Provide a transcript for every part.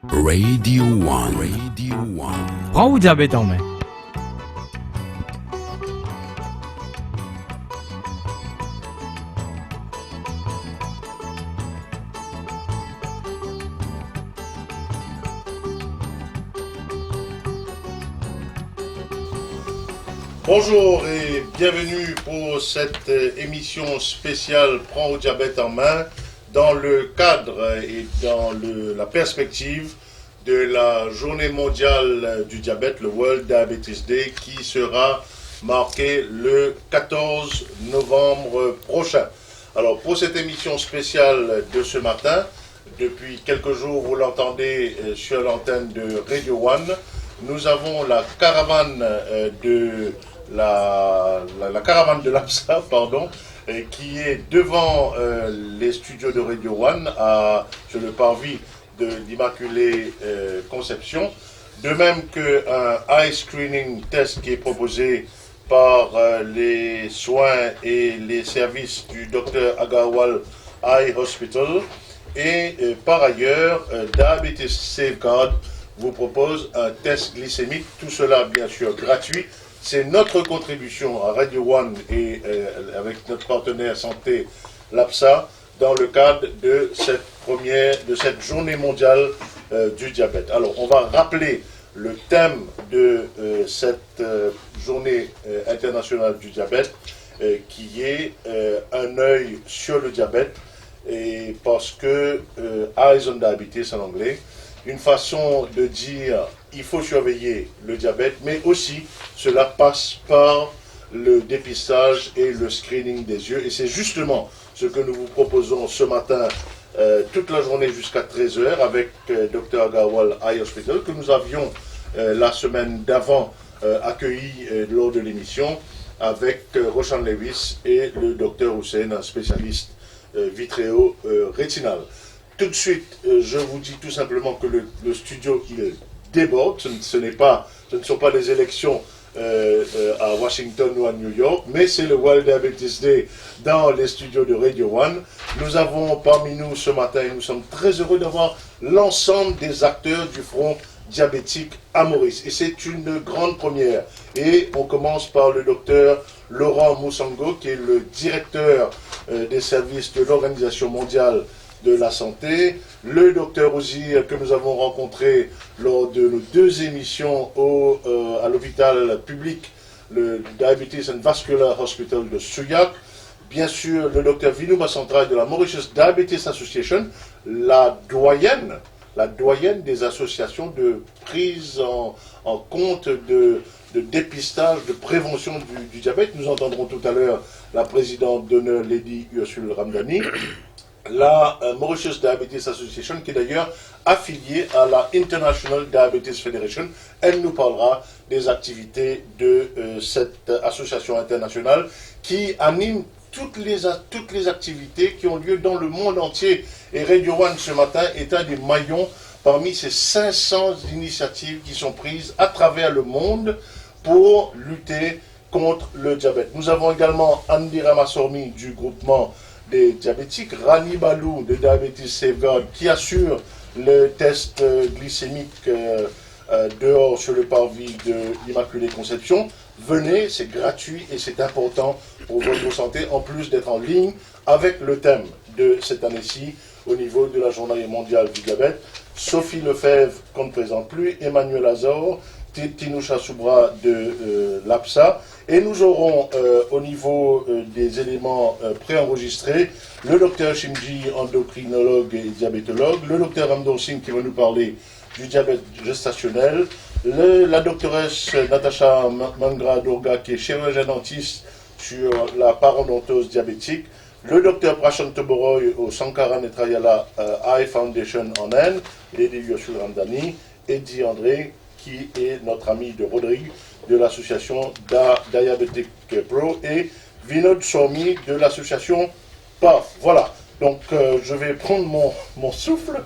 Radio One. Radio One. Prends ou diabète en main. Bonjour et bienvenue pour cette émission spéciale Prends au diabète en main dans le cadre et dans la perspective de la journée mondiale du diabète, le World Diabetes Day, qui sera marqué le 14 novembre prochain. Alors pour cette émission spéciale de ce matin, depuis quelques jours vous l'entendez sur l'antenne de Radio One, nous avons la caravane de la caravane de l'APSA, qui est devant les studios de Radio One sur le parvis de l'Immaculée Conception, de même qu'un eye screening test qui est proposé par les soins et les services du Dr Agarwal Eye Hospital, et par ailleurs Diabetes Safeguard vous propose un test glycémique, tout cela bien sûr gratuit. C'est notre contribution à Radio One et avec notre partenaire santé, l'APSA, dans le cadre de cette journée mondiale du diabète. Alors, on va rappeler le thème de cette journée internationale du diabète, qui est un œil sur le diabète, et parce que Eyes on Diabetes en anglais, une façon de dire il faut surveiller le diabète, mais aussi cela passe par le dépistage et le screening des yeux. Et c'est justement ce que nous vous proposons ce matin, toute la journée jusqu'à 13h, avec Dr Agarwal Eye Hospital, que nous avions la semaine d'avant accueilli lors de l'émission, avec Roshan Lewis et le Dr Hussein, un spécialiste vitréo-rétinal. Tout de suite, je vous dis tout simplement que le studio, il déborde. Ce ne sont pas des élections à Washington ou à New York, mais c'est le World Diabetes Day dans les studios de Radio One. Nous avons parmi nous ce matin, et nous sommes très heureux d'avoir l'ensemble des acteurs du front diabétique à Maurice. Et c'est une grande première. Et on commence par le docteur Laurent Moussango, qui est le directeur des services de l'Organisation mondiale de la santé, le docteur Ozir que nous avons rencontré lors de nos deux émissions à l'hôpital public, le Diabetes and Vascular Hospital de Souillac, bien sûr le docteur Vinou Massantra de la Mauritius Diabetes Association, la doyenne des associations de prise en compte de dépistage, de prévention du diabète. Nous entendrons tout à l'heure la présidente d'honneur Lady Ursule Ramdani, la Mauritius Diabetes Association, qui est d'ailleurs affiliée à la International Diabetes Federation. Elle nous parlera des activités de cette association internationale qui anime toutes les activités qui ont lieu dans le monde entier. Et Radio One ce matin est un des maillons parmi ces 500 initiatives qui sont prises à travers le monde pour lutter contre le diabète. Nous avons également Andy Ramasormi du groupement des diabétiques, Rani Balou de Diabetes Safeguard, qui assure le test glycémique dehors sur le parvis de l'Immaculée Conception. Venez, c'est gratuit et c'est important pour votre santé, en plus d'être en ligne avec le thème de cette année-ci au niveau de la journée mondiale du diabète. Sophie Lefebvre, qu'on ne présente plus, Emmanuel Azor, Tinoucha Soubra de l'APSA, et nous aurons au niveau des éléments préenregistrés le docteur Shimji, endocrinologue et diabétologue, le docteur Ramdon Singh qui va nous parler du diabète gestationnel, la doctoresse Natasha Mangra Durga qui est chirurgien dentiste sur la parodontose diabétique, le docteur Prashant Toboroy au Sankara Netrayala Eye Foundation en Inde, Lady Yoshul Ramdani, Eddie André, qui est notre ami de Rodrigue, de l'association Diabetic Pro, et Vinod Swami de l'association PAF. Voilà, donc je vais prendre mon souffle.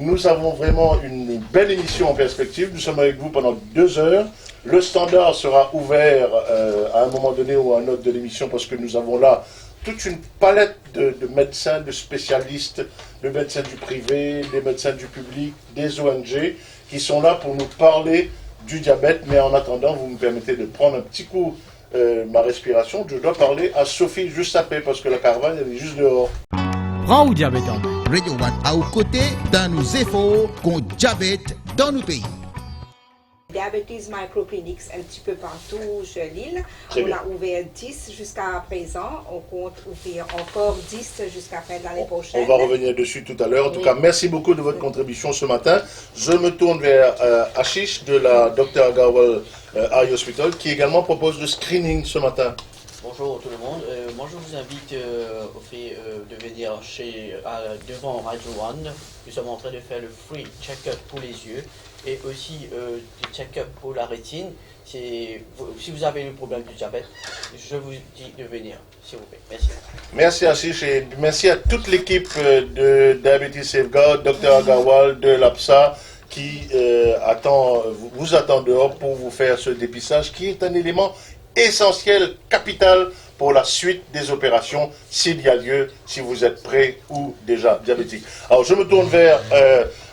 Nous avons vraiment une belle émission en perspective. Nous sommes avec vous pendant 2 heures. Le standard sera ouvert à un moment donné ou à un autre de l'émission, parce que nous avons là toute une palette de médecins, de spécialistes, de médecins du privé, des médecins du public, des ONG, qui sont là pour nous parler du diabète. Mais en attendant, vous me permettez de prendre un petit coup ma respiration. Je dois parler à Sophie juste après, parce que la caravane, elle est juste dehors. Prends ou diabète en main. Radio One à vos côtés dans nos efforts contre le diabète dans nos pays. Diabetes Microclinics un petit peu partout sur l'île. Très On bien. a ouvert 10 jusqu'à présent. On compte ouvrir encore 10 jusqu'à fin de l'année prochaine. On va revenir dessus tout à l'heure. En tout Oui. cas, merci beaucoup de votre contribution ce matin. Je me tourne vers Ashish de la Dr Agarwal Eye Hospital, qui également propose le screening ce matin. Bonjour tout le monde. Moi je vous invite au fait de venir devant Radio One. Nous sommes en train de faire le free check-up pour les yeux et aussi le check-up pour la rétine. Si vous avez le problème du diabète, je vous dis de venir, s'il vous plaît. Merci. Merci Ashish et merci à toute l'équipe de Diabetes Safeguard, Dr Agarwal de l'APSA qui vous attend dehors pour vous faire ce dépistage qui est un élément essentiel, capital pour la suite des opérations s'il y a lieu, si vous êtes prêt ou déjà diabétique. Alors je me tourne vers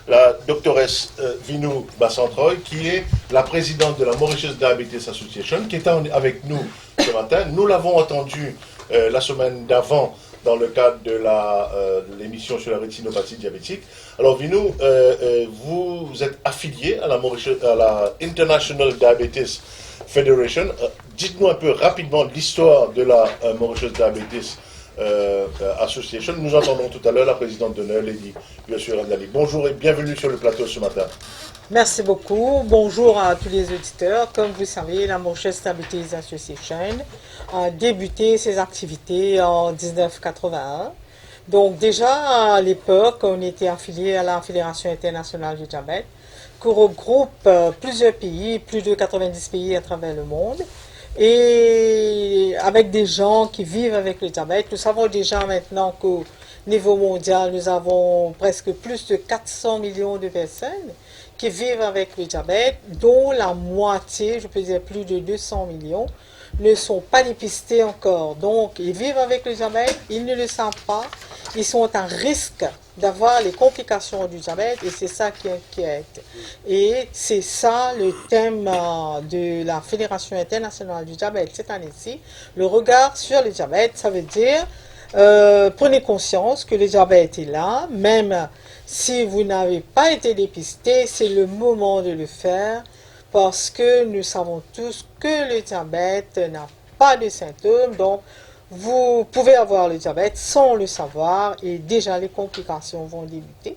la doctoresse Vinou Bassantroy, qui est la présidente de la Mauritius Diabetes Association, qui est avec nous ce matin. Nous l'avons entendu la semaine d'avant dans le cadre de l'émission sur la rétinopathie diabétique. Alors Vinou, vous êtes affilié à la International Diabetes Federation. Dites-nous un peu rapidement l'histoire de la Mauritius Diabetes Association. Nous entendrons tout à l'heure la présidente d'honneur, Lady Yossou Radlali. Bonjour et bienvenue sur le plateau ce matin. Merci beaucoup. Bonjour à tous les auditeurs. Comme vous savez, la Mauritius Diabetes Association a débuté ses activités en 1981. Donc déjà à l'époque, on était affilié à la Fédération internationale du diabète, qui regroupe plusieurs pays, plus de 90 pays à travers le monde, et avec des gens qui vivent avec le diabète. Nous savons déjà maintenant qu'au niveau mondial, nous avons presque plus de 400 millions de personnes qui vivent avec le diabète, dont la moitié, je peux dire plus de 200 millions, ne sont pas dépistés encore. Donc, ils vivent avec le diabète, ils ne le savent pas, ils sont à risque d'avoir les complications du diabète et c'est ça qui inquiète. Et c'est ça le thème de la Fédération internationale du diabète cette année-ci. Le regard sur le diabète, ça veut dire prenez conscience que le diabète est là, même si vous n'avez pas été dépisté, c'est le moment de le faire parce que nous savons tous que le diabète n'a pas de symptômes, donc vous pouvez avoir le diabète sans le savoir et déjà les complications vont débuter.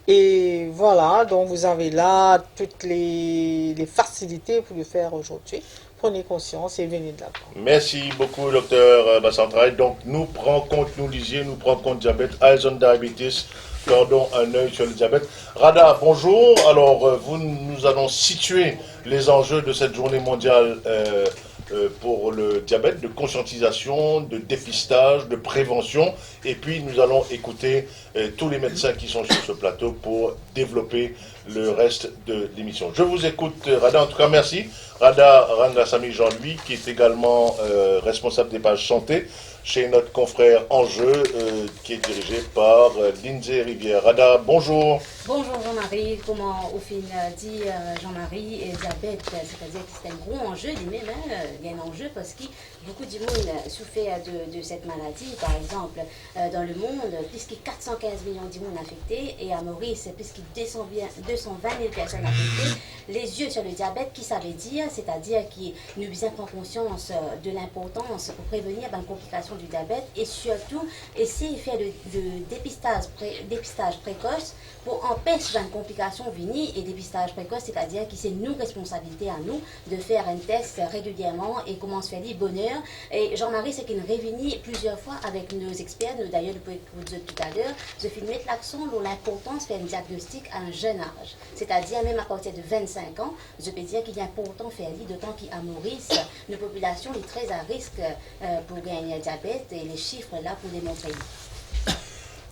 Et voilà, donc vous avez là toutes les facilités pour le faire aujourd'hui. Prenez conscience et venez de l'avant. Merci beaucoup, docteur Bassantroy. Donc, nous prenons compte diabète, Eyes on Diabetes, gardons un œil sur le diabète. Rada, bonjour. Alors, nous allons situer les enjeux de cette journée mondiale pour le diabète, de conscientisation, de dépistage, de prévention. Et puis, nous allons écouter tous les médecins qui sont sur ce plateau pour développer le reste de l'émission. Je vous écoute, Rada. En tout cas, merci. Rada Rangasamy Jean-Louis, qui est également responsable des pages santé chez notre confrère Enjeu, qui est dirigé par Lindsay Rivière. Rada, bonjour. Bonjour Jean-Marie, comment au fin dit Jean-Marie, et diabète, c'est-à-dire que c'est un gros enjeu, lui-même, il y a un enjeu parce que beaucoup de monde souffert de cette maladie. Par exemple, dans le monde, plus que 415 millions de monde affectés, et à Maurice, plus que 220 000 personnes affectées. Les yeux sur le diabète, qui ça veut dire? C'est-à-dire que nous bien prendre conscience de l'importance pour prévenir une complication du diabète et surtout essayer de faire le dépistage précoce pour empêcher une complication venir et dépistage précoce, c'est-à-dire que c'est nous responsabilité à nous de faire un test régulièrement et comment se faire les bonheur. Et Jean-Marie, c'est qu'il réunit plusieurs fois avec nos experts, nous d'ailleurs, vous dire tout à l'heure, je vais mettre l'accent sur l'importance de faire un diagnostic à un jeune âge, c'est-à-dire même à partir de 25 ans, je peux dire qu'il est important de faire lire, d'autant qu'à Maurice, nos populations est très à risque pour gagner le diabète et les chiffres là pour démontrer.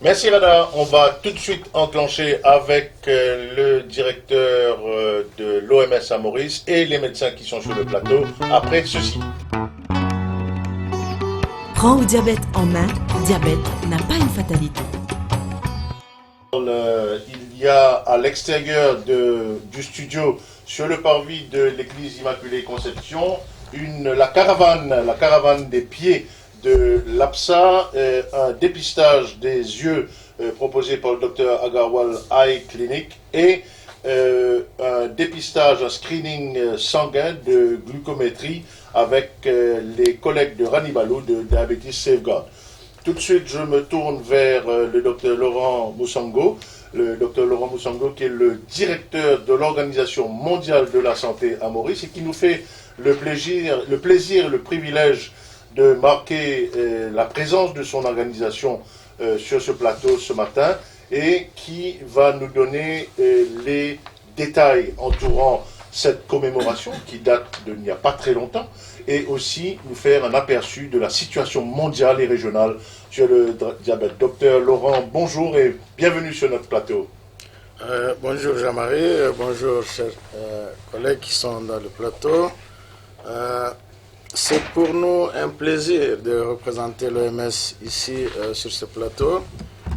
Merci Rada. On va tout de suite enclencher avec le directeur de l'OMS à Maurice et les médecins qui sont sur le plateau après ceci. Prends au diabète en main, diabète n'a pas une fatalité. Il y a à l'extérieur du studio, sur le parvis de l'église Immaculée Conception, la caravane des pieds de l'APSA, un dépistage des yeux proposé par le docteur Agarwal Eye Clinic et un dépistage, un screening sanguin de glucométrie avec les collègues de Ranibalou de Diabetes Safeguard. Tout de suite, je me tourne vers le docteur Laurent Moussango. Le docteur Laurent Moussango, qui est le directeur de l'Organisation mondiale de la santé à Maurice et qui nous fait le plaisir, le privilège de marquer la présence de son organisation sur ce plateau ce matin et qui va nous donner les détails entourant cette commémoration qui date d'il n'y a pas très longtemps et aussi nous faire un aperçu de la situation mondiale et régionale sur le diabète. Docteur Laurent, bonjour et bienvenue sur notre plateau. Bonjour Jean-Marie, bonjour chers collègues qui sont dans le plateau. C'est pour nous un plaisir de représenter l'OMS ici sur ce plateau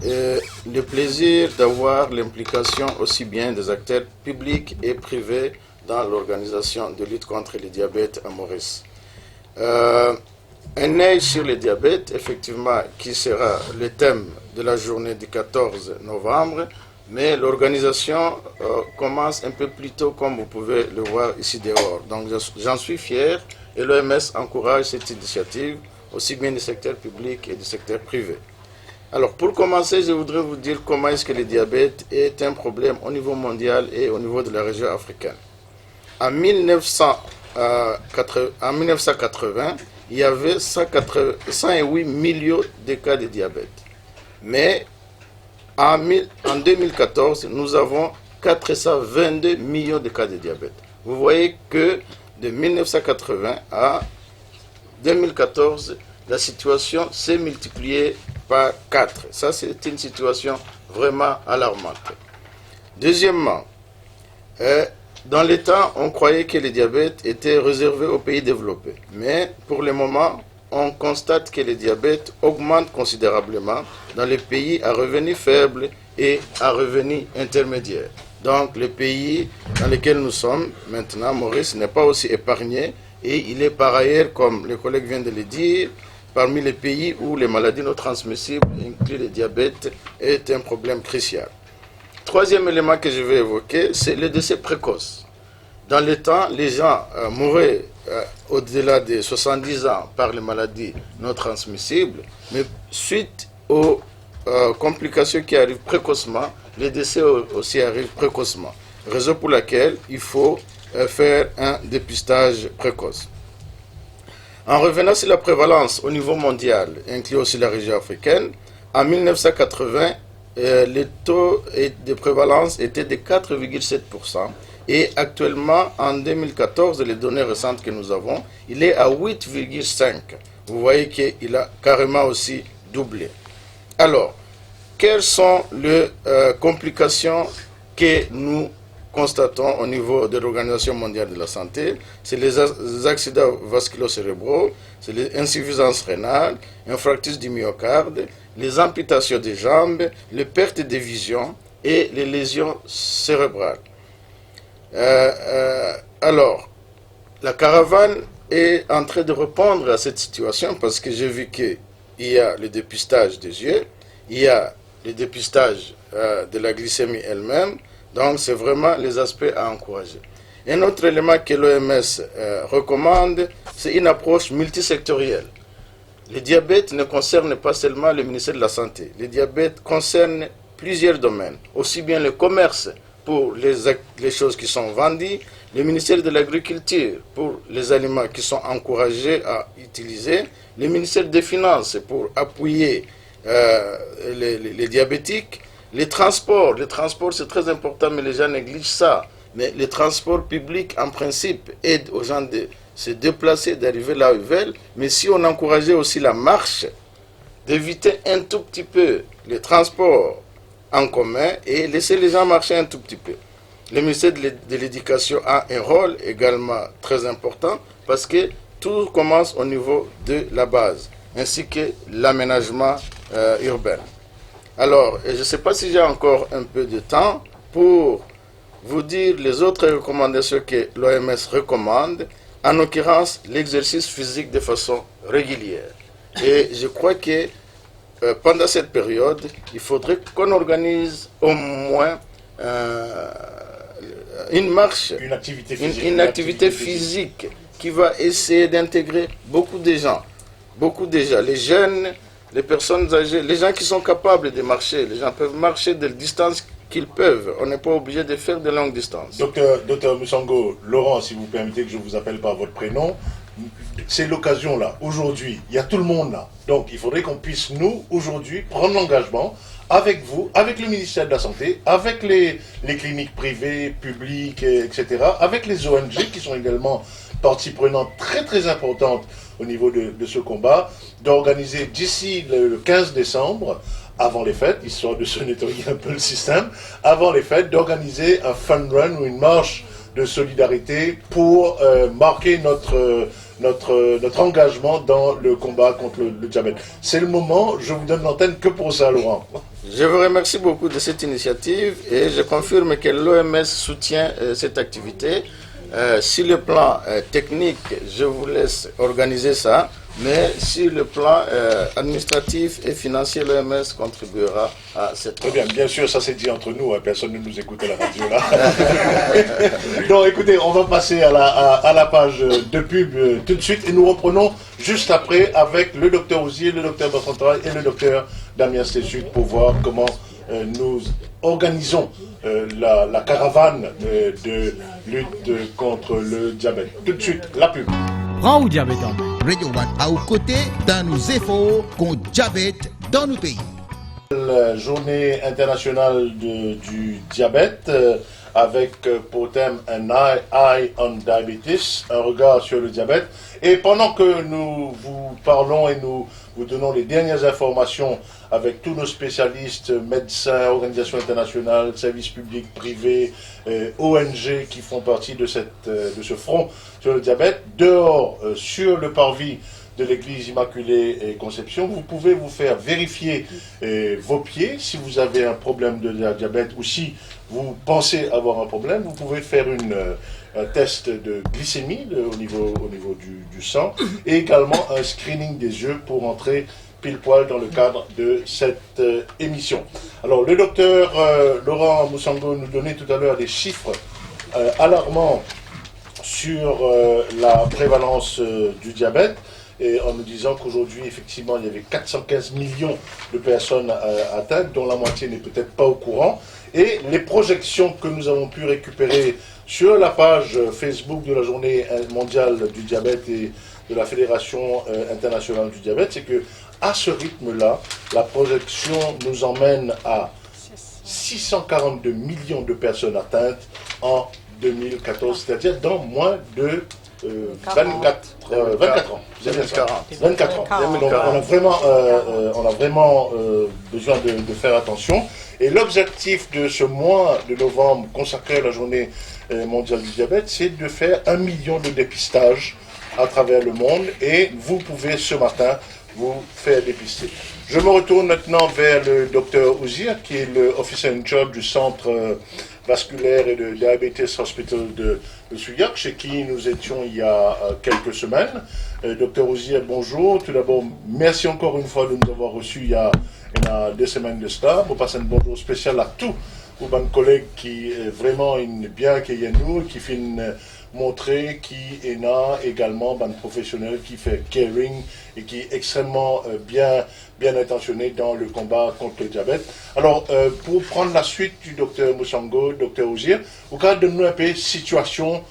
et le plaisir d'avoir l'implication aussi bien des acteurs publics et privés dans l'organisation de lutte contre le diabète à Maurice. Un œil sur le diabète, effectivement, qui sera le thème de la journée du 14 novembre, mais l'organisation commence un peu plus tôt, comme vous pouvez le voir ici dehors. Donc j'en suis fier et l'OMS encourage cette initiative, aussi bien du secteur public et du secteur privé. Alors pour commencer, je voudrais vous dire comment est-ce que le diabète est un problème au niveau mondial et au niveau de la région africaine. En 1980, il y avait 108 millions de cas de diabète. Mais en 2014, nous avons 422 millions de cas de diabète. Vous voyez que de 1980 à 2014, la situation s'est multipliée par 4. Ça, c'est une situation vraiment alarmante. Deuxièmement, dans les temps, on croyait que le diabète était réservé aux pays développés. Mais pour le moment, on constate que le diabète augmente considérablement dans les pays à revenus faibles et à revenus intermédiaires. Donc, les pays dans lesquels nous sommes, maintenant, Maurice n'est pas aussi épargné et il est par ailleurs, comme le collègue vient de le dire, parmi les pays où les maladies non transmissibles, inclus le diabète, est un problème crucial. Troisième élément que je vais évoquer, c'est le décès précoce. Dans le temps, les gens mouraient au-delà de 70 ans par les maladies non transmissibles, mais suite aux complications qui arrivent précocement, les décès aussi arrivent précocement. Raison pour laquelle il faut faire un dépistage précoce. En revenant sur la prévalence au niveau mondial, inclus aussi la région africaine, en 1980, le taux de prévalence était de 4,7%. Et actuellement, en 2014, les données récentes que nous avons, il est à 8,5%. Vous voyez qu'il a carrément aussi doublé. Alors, quelles sont les complications que nous constatons au niveau de l'Organisation mondiale de la santé? C'est les accidents vasculo-cérébraux, c'est les insuffisances rénales, infarctus du myocarde, les amputations des jambes, les pertes de vision et les lésions cérébrales. Alors, la caravane est en train de répondre à cette situation parce que j'ai vu qu'il y a le dépistage des yeux, il y a le dépistage de la glycémie elle-même, donc c'est vraiment les aspects à encourager. Un autre élément que l'OMS recommande, c'est une approche multisectorielle. Le diabète ne concerne pas seulement le ministère de la Santé. Le diabète concerne plusieurs domaines, aussi bien le commerce pour les choses qui sont vendues, le ministère de l'Agriculture pour les aliments qui sont encouragés à utiliser, le ministère des Finances pour appuyer les diabétiques, les transports c'est très important mais les gens négligent ça. Mais les transports publics en principe aident aux gens de se déplacer, d'arriver là où ils veulent, mais si on encourageait aussi la marche, d'éviter un tout petit peu les transports en commun et laisser les gens marcher un tout petit peu. Le ministère de l'Éducation a un rôle également très important parce que tout commence au niveau de la base. ainsi que l'aménagement urbain. Alors, je ne sais pas si j'ai encore un peu de temps pour vous dire les autres recommandations que l'OMS recommande, en l'occurrence l'exercice physique de façon régulière. Et je crois que pendant cette période, il faudrait qu'on organise au moins une marche, une activité physique, une activité physique qui va essayer d'intégrer beaucoup de gens, les jeunes, les personnes âgées, les gens qui sont capables de marcher. Les gens peuvent marcher de distances qu'ils peuvent. On n'est pas obligé de faire de longues distances. Docteur Musango, Laurent, si vous permettez que je vous appelle par votre prénom, c'est l'occasion là, aujourd'hui, il y a tout le monde là. Donc il faudrait qu'on puisse, nous, aujourd'hui, prendre l'engagement avec vous, avec le ministère de la Santé, avec les cliniques privées, publiques, etc., avec les ONG qui sont également partie prenante très très importante au niveau de ce combat, d'organiser d'ici le 15 décembre, avant les fêtes, histoire de se nettoyer un peu le système, avant les fêtes, d'organiser un fun run ou une marche de solidarité pour marquer notre engagement dans le combat contre le diabète. C'est le moment, je vous donne l'antenne que pour ça, Laurent. Je vous remercie beaucoup de cette initiative et je confirme que l'OMS soutient cette activité. Sur le plan technique, je vous laisse organiser ça, mais sur le plan administratif et financier, l'OMS contribuera à cette... Très bien, bien sûr, ça c'est dit entre nous, hein, personne ne nous écoute à la radio là. Donc écoutez, on va passer à la page de pub tout de suite et nous reprenons juste après avec le docteur Ouzier, le docteur Bertrand et le docteur Damien Stessut pour voir comment nous organisons la caravane de lutte contre le diabète. Tout de suite, la pub. Prends ou diabète en main. Radio One à aux côtés dans nos efforts contre diabète dans nos pays. La journée internationale du diabète avec pour thème un eye on diabetes, un regard sur le diabète. Et pendant que nous vous parlons et nous vous donnons les dernières informations avec tous nos spécialistes, médecins, organisations internationales, services publics, privés, ONG qui font partie de ce front sur le diabète, dehors sur le parvis de l'église Immaculée et Conception, vous pouvez vous faire vérifier vos pieds si vous avez un problème de diabète ou si vous pensez avoir un problème. Vous pouvez faire un test de glycémie au niveau du sang et également un screening des yeux pour entrer pile poil dans le cadre de cette émission. Alors le docteur Laurent Musango nous donnait tout à l'heure des chiffres alarmants sur la prévalence du diabète, et en nous disant qu'aujourd'hui, effectivement, il y avait 415 millions de personnes atteintes, dont la moitié n'est peut-être pas au courant. Et les projections que nous avons pu récupérer sur la page Facebook de la Journée mondiale du diabète et de la Fédération internationale du diabète, c'est que à ce rythme-là, la projection nous emmène à 642 millions de personnes atteintes en 2014, c'est-à-dire dans moins de 24 ans. 24 ans. Donc on a vraiment besoin de faire attention. Et l'objectif de ce mois de novembre consacré à la journée mondiale du diabète, c'est de faire 1 million de dépistages à travers le monde. Et vous pouvez ce matin vous faire dépister. Je me retourne maintenant vers le docteur Ouzier, qui est le officer in charge du centre vasculaire et de Diabetes Hospital de Souillac, chez qui nous étions il y a quelques semaines. Docteur Ouzier, bonjour. Tout d'abord, merci encore une fois de nous avoir reçus il y a 2 semaines de cela. Vous passez un bonjour spécial à tous vos collègues qui vraiment bien qu'il nous, qui finissent montrer qui est là également un professionnel qui fait caring et qui est extrêmement bien intentionné dans le combat contre le diabète. Alors, pour prendre la suite du docteur Musango, docteur Ouzier, vous pouvez donner un peu situation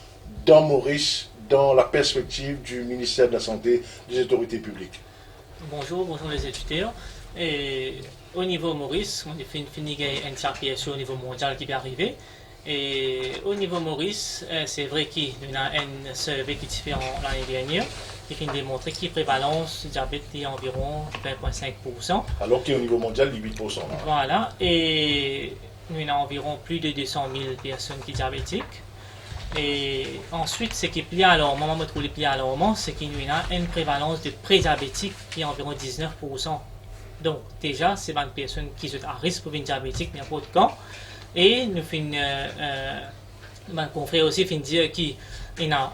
dans Maurice, dans la perspective du ministère de la Santé, des autorités publiques. Bonjour les étudiants. Et au niveau Maurice, on a fait une NCRPSO au niveau mondial qui va arriver. Et au niveau Maurice, c'est vrai qu'il y a un survey qui est différent l'année dernière, qui vient démontrer que la prévalence du diabète est environ 20,5%. Alors qu'au niveau mondial, il est 8%. Là. Voilà, et il y a environ plus de 200 000 personnes qui sont diabétiques. Et ensuite, ce qui est plié alarmant, moi, je trouve les pliés alarmants, c'est qu'il y a une prévalence de prédiabétique qui est environ 19%. Donc, déjà, c'est une personne qui est à risque pour une diabétique n'importe quand. Et nous faisons, confrère aussi, dire qu'il y a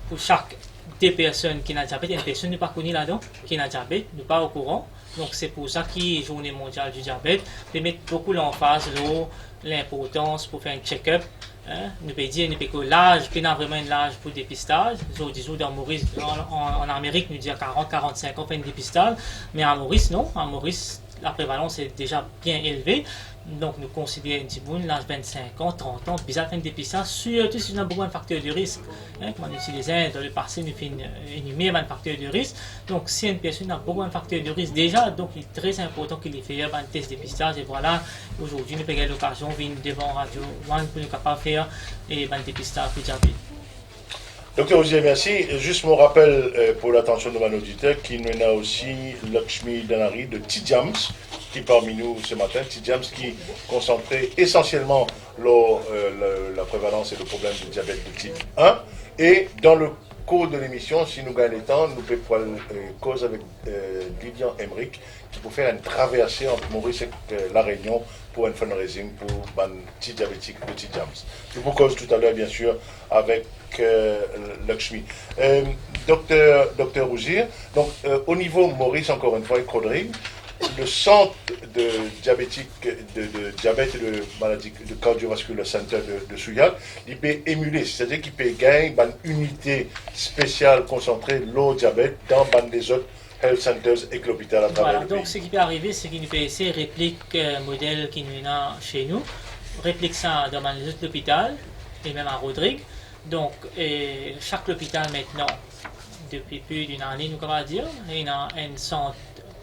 pour chaque des personnes qui ont diabète, il y a une personne qui n'est pas connue là-dedans, qui a diabète, n'est pas au courant. Donc, c'est pour ça que la Journée mondiale du diabète peut mettre beaucoup l'emphase sur l'importance pour faire un check-up. Nous pouvons dire que l'âge, il y a vraiment un âge pour le dépistage. Disons, dans Maurice, en Amérique, nous disons 40-45 ans pour un dépistage. Mais en Maurice, non. En Maurice, la prévalence est déjà bien élevée. Donc, nous considérons un petit peu l'âge 25 ans, 30 ans, bizarre faire un dépistage, surtout si on a beaucoup de facteurs de risque. Comme on utilisait dans le passé, nous faisons énumérer un facteur de risque. Donc, si une personne a beaucoup de facteurs de risque déjà, donc il est très important qu'il ait fait un test de dépistage. Et voilà, aujourd'hui, nous avons l'occasion de venir devant Radio One pour nous capables de faire un dépistage pour diabète. Docteur Osier, merci. Juste mon rappel pour l'attention de mon auditeur, qui nous a aussi Lakshmi Danari de Tidjams, qui est parmi nous ce matin. Tidjams qui concentrait essentiellement la prévalence et le problème du diabète de type 1. Et dans le cours de l'émission, si nous gagnons le temps, nous pouvons prendre cause avec Lydian Emmerich, qui peut faire une traversée entre Maurice et La Réunion pour un fundraising pour un petit diabétique de Tidjams. Je vous cause tout à l'heure, bien sûr, avec Lakshmi. Docteur Osier, donc au niveau Maurice, encore une fois, et Rodrigue, le centre de diabète et de maladie de cardiovasculaire center de Souillac, il peut émuler, c'est-à-dire qu'il peut gagner une unité spéciale concentrée l'eau diabète dans les autres health centers et l'hôpital à travers le pays. Donc ce qui peut arriver, c'est qu'il peut essayer de répliquer modèle qui nous a chez nous, réplique ça dans les autres hôpitaux et même à Rodrigue. Donc chaque hôpital maintenant, depuis plus d'une année, nous comment dire, il y a un centre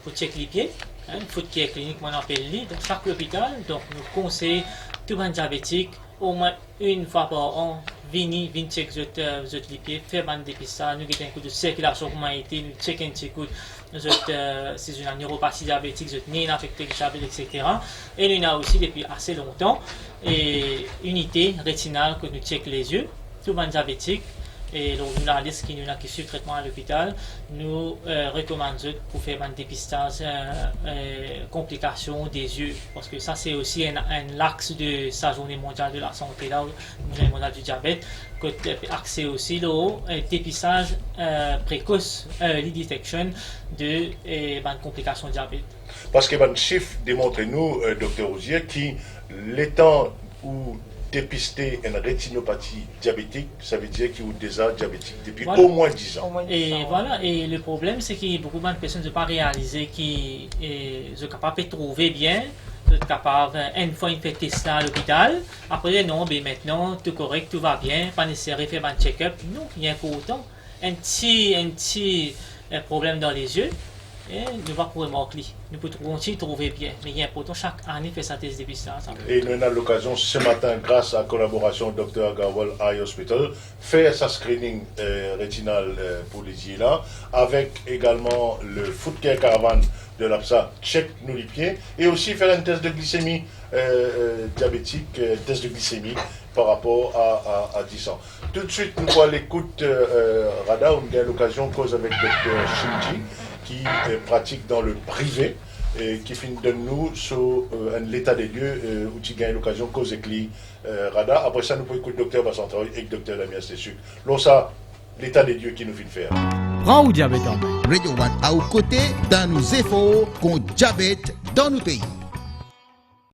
pour checker les pieds, une foot care clinique, on appelle lui, dans chaque hôpital. Donc nous conseillons tout le monde diabétique au moins une fois par an, venir checker les pieds, faire un dépistage, nous avons un coup de circulation pour été, nous checker un petit coup, c'est une neuropathie diabétique, nous avons affecté le diabète, etc. Et nous avons aussi depuis assez longtemps une unité rétinale que nous checkons les yeux, tout le monde diabétique. Et le journaliste qui suit le traitement à l'hôpital nous recommande pour faire un dépistage complications des yeux, parce que ça c'est aussi un axe de sa journée mondiale de la santé, là, journée mondiale du diabète, que accès aussi au dépistage précoce, early detection de complications de diabète. Parce que le chiffre démontre nous, docteur Osier, qui l'étant où dépister une rétinopathie diabétique, ça veut dire qu'il y a déjà diabétique depuis au moins 10 ans. Et voilà, et le problème c'est que beaucoup de personnes ne sont pas réalisées qu'ils sont capables de trouver bien, sont capables, une fois ils font tester à l'hôpital, après non, mais maintenant tout correct, tout va bien, pas nécessaire de faire un check-up. Non, il y a pourtant un petit problème dans les yeux. Et nous va pouvoir marquer. Nous pouvons continuer de trouver bien. Mais il est important chaque année faire sa thèse de dépistage. Et nous avons l'occasion ce matin, grâce à la collaboration du Dr. Agarwal Eye Hospital, faire sa screening rétinal pour les yeux là, avec également le Foot Care Caravan de l'APSA, check nous les pieds, et aussi faire un test de glycémie diabétique, test de glycémie par rapport à 10 ans. Tout de suite, nous allons l'écoute Rada, on a l'occasion de cause avec Dr. Shinji, qui pratique dans le privé et qui finit de nous sur l'état des lieux où tu gagnes l'occasion de causer avec lui Rada. Après ça, nous pouvons écouter le docteur Bassantroy et le docteur Damien Stessuk. Là, ça, l'état des lieux qui nous fait faire. Prends ou diabète en main. Radio One à aux côtés dans nos efforts contre diabète dans nos pays.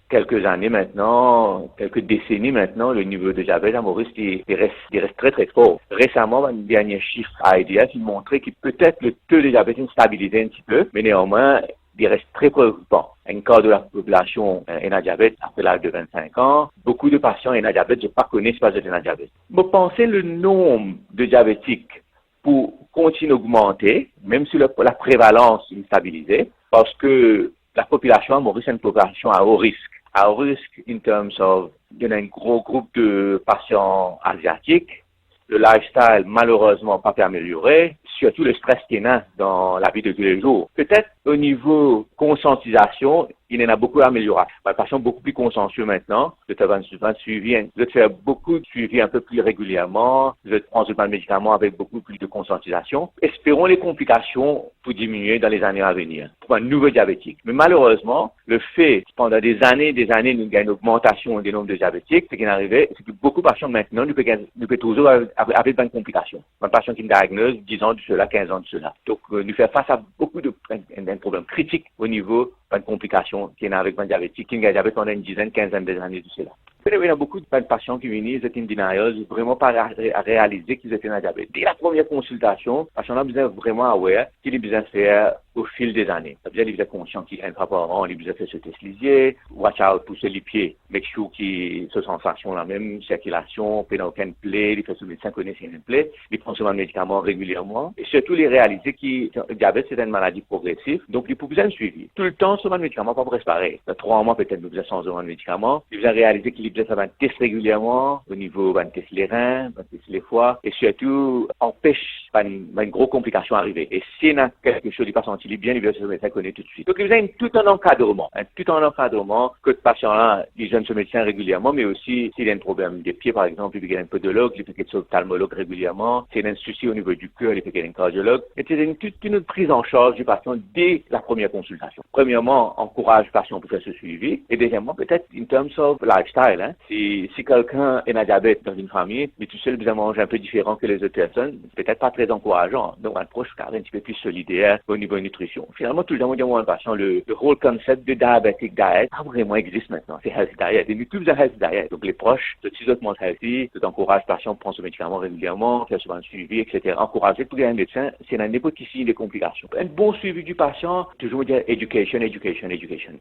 Quelques années maintenant, quelques décennies maintenant, le niveau de diabète à Maurice il reste très très fort. Récemment, un dernier chiffre à IDF il montrait que peut-être le taux de diabète est stabilisé un petit peu, mais néanmoins, il reste très préoccupant. Un quart de la population est un diabète après l'âge de 25 ans. Beaucoup de patients ont un diabète, je ne pas connais pas de diabète. Mais pensez le nombre de diabétiques pour continuer à augmenter, même si la prévalence est stabilisée, parce que la population à Maurice est une population à haut risque. À haut risque in terms of, il y a un gros groupe de patients asiatiques. Le lifestyle, malheureusement, pas pu améliorer, surtout le stress qu'il y a dans la vie de tous les jours. Peut-être au niveau conscientisation, il y en a beaucoup amélioré. Les patients beaucoup plus consciencieux maintenant. Vous êtes suivi, vous êtes fait beaucoup de suivi un peu plus régulièrement. Vous êtes prendre le médicament avec beaucoup plus de conscientisation. Espérons les complications pour diminuer dans les années à venir pour un nouveau diabétique. Mais malheureusement, le fait pendant des années, nous avons une augmentation des nombres de diabétiques, ce qui est arrivé, c'est que beaucoup de patients maintenant, nous peuvent toujours avoir des complications. Un patient qui nous diagnose 10 ans de cela, 15 ans de cela. Donc, nous faisons face à beaucoup de problèmes critiques au niveau de complications qui est avec un diabétique, qui a pendant une dizaine, quinzaine d'années de cela. Il y a beaucoup de patients qui viennent, ils étaient en denial, vraiment pas à réaliser qu'ils étaient en diabète. Dès la première consultation, le patient a besoin vraiment aware qu'il a besoin de faire au fil des années. Ça veut dire qu'il est conscient qu'il a un rapport, il a besoin de faire ce test lisier, watch out, pousser les pieds, make sure qu'il se sensation la même, circulation, pas dans aucun plaie, il fait ce médecin connaît s'il y a une plaie, il prend souvent le médicament régulièrement, et surtout les réaliser que le diabète c'est une maladie progressive, donc il faut besoin de suivi. Tout le temps, souvent le médicament pas presque pareil. Dans 3 mois peut-être, nous besoin sans de médicament, il besoin réaliser qu'il a besoin de faire un test régulièrement, au niveau d'un test les reins, d'un test les foies, et surtout empêche une grosse complication arriver. Et s'il y a quelque chose qui passe en il est bien, il va se médecin connaît tout de suite. Donc, il y a tout un encadrement que le patient-là, il gêne ce médecin régulièrement, mais aussi s'il a un problème des pieds, par exemple, il peut y avoir un podologue, il peut y avoir un ophtalmologue régulièrement, s'il a un souci au niveau du cœur, il peut y avoir un cardiologue. Et c'est toute une prise en charge du patient dès la première consultation. Premièrement, encourage le patient pour faire ce suivi, et deuxièmement, peut-être in terms of lifestyle, hein. Si quelqu'un est un diabète dans une famille, mais tout seul, vous manger un peu différent que les autres personnes, c'est peut-être pas très encourageant. Donc, un approche un petit peu plus solidaire au niveau nutrition. Finalement, tout le temps, on dit à un patient, le whole concept de diabetic diet, pas vraiment existe maintenant. C'est healthy diet. Et nous, tous, un healthy diet. Donc, les proches, de 6 autres montrent healthy, tout encourage le patient à prendre ce médicament régulièrement, faire souvent un suivi, etc. Encourager pour un médecin, c'est un n'importe qui signe des complications. Un bon suivi du patient, toujours dire education.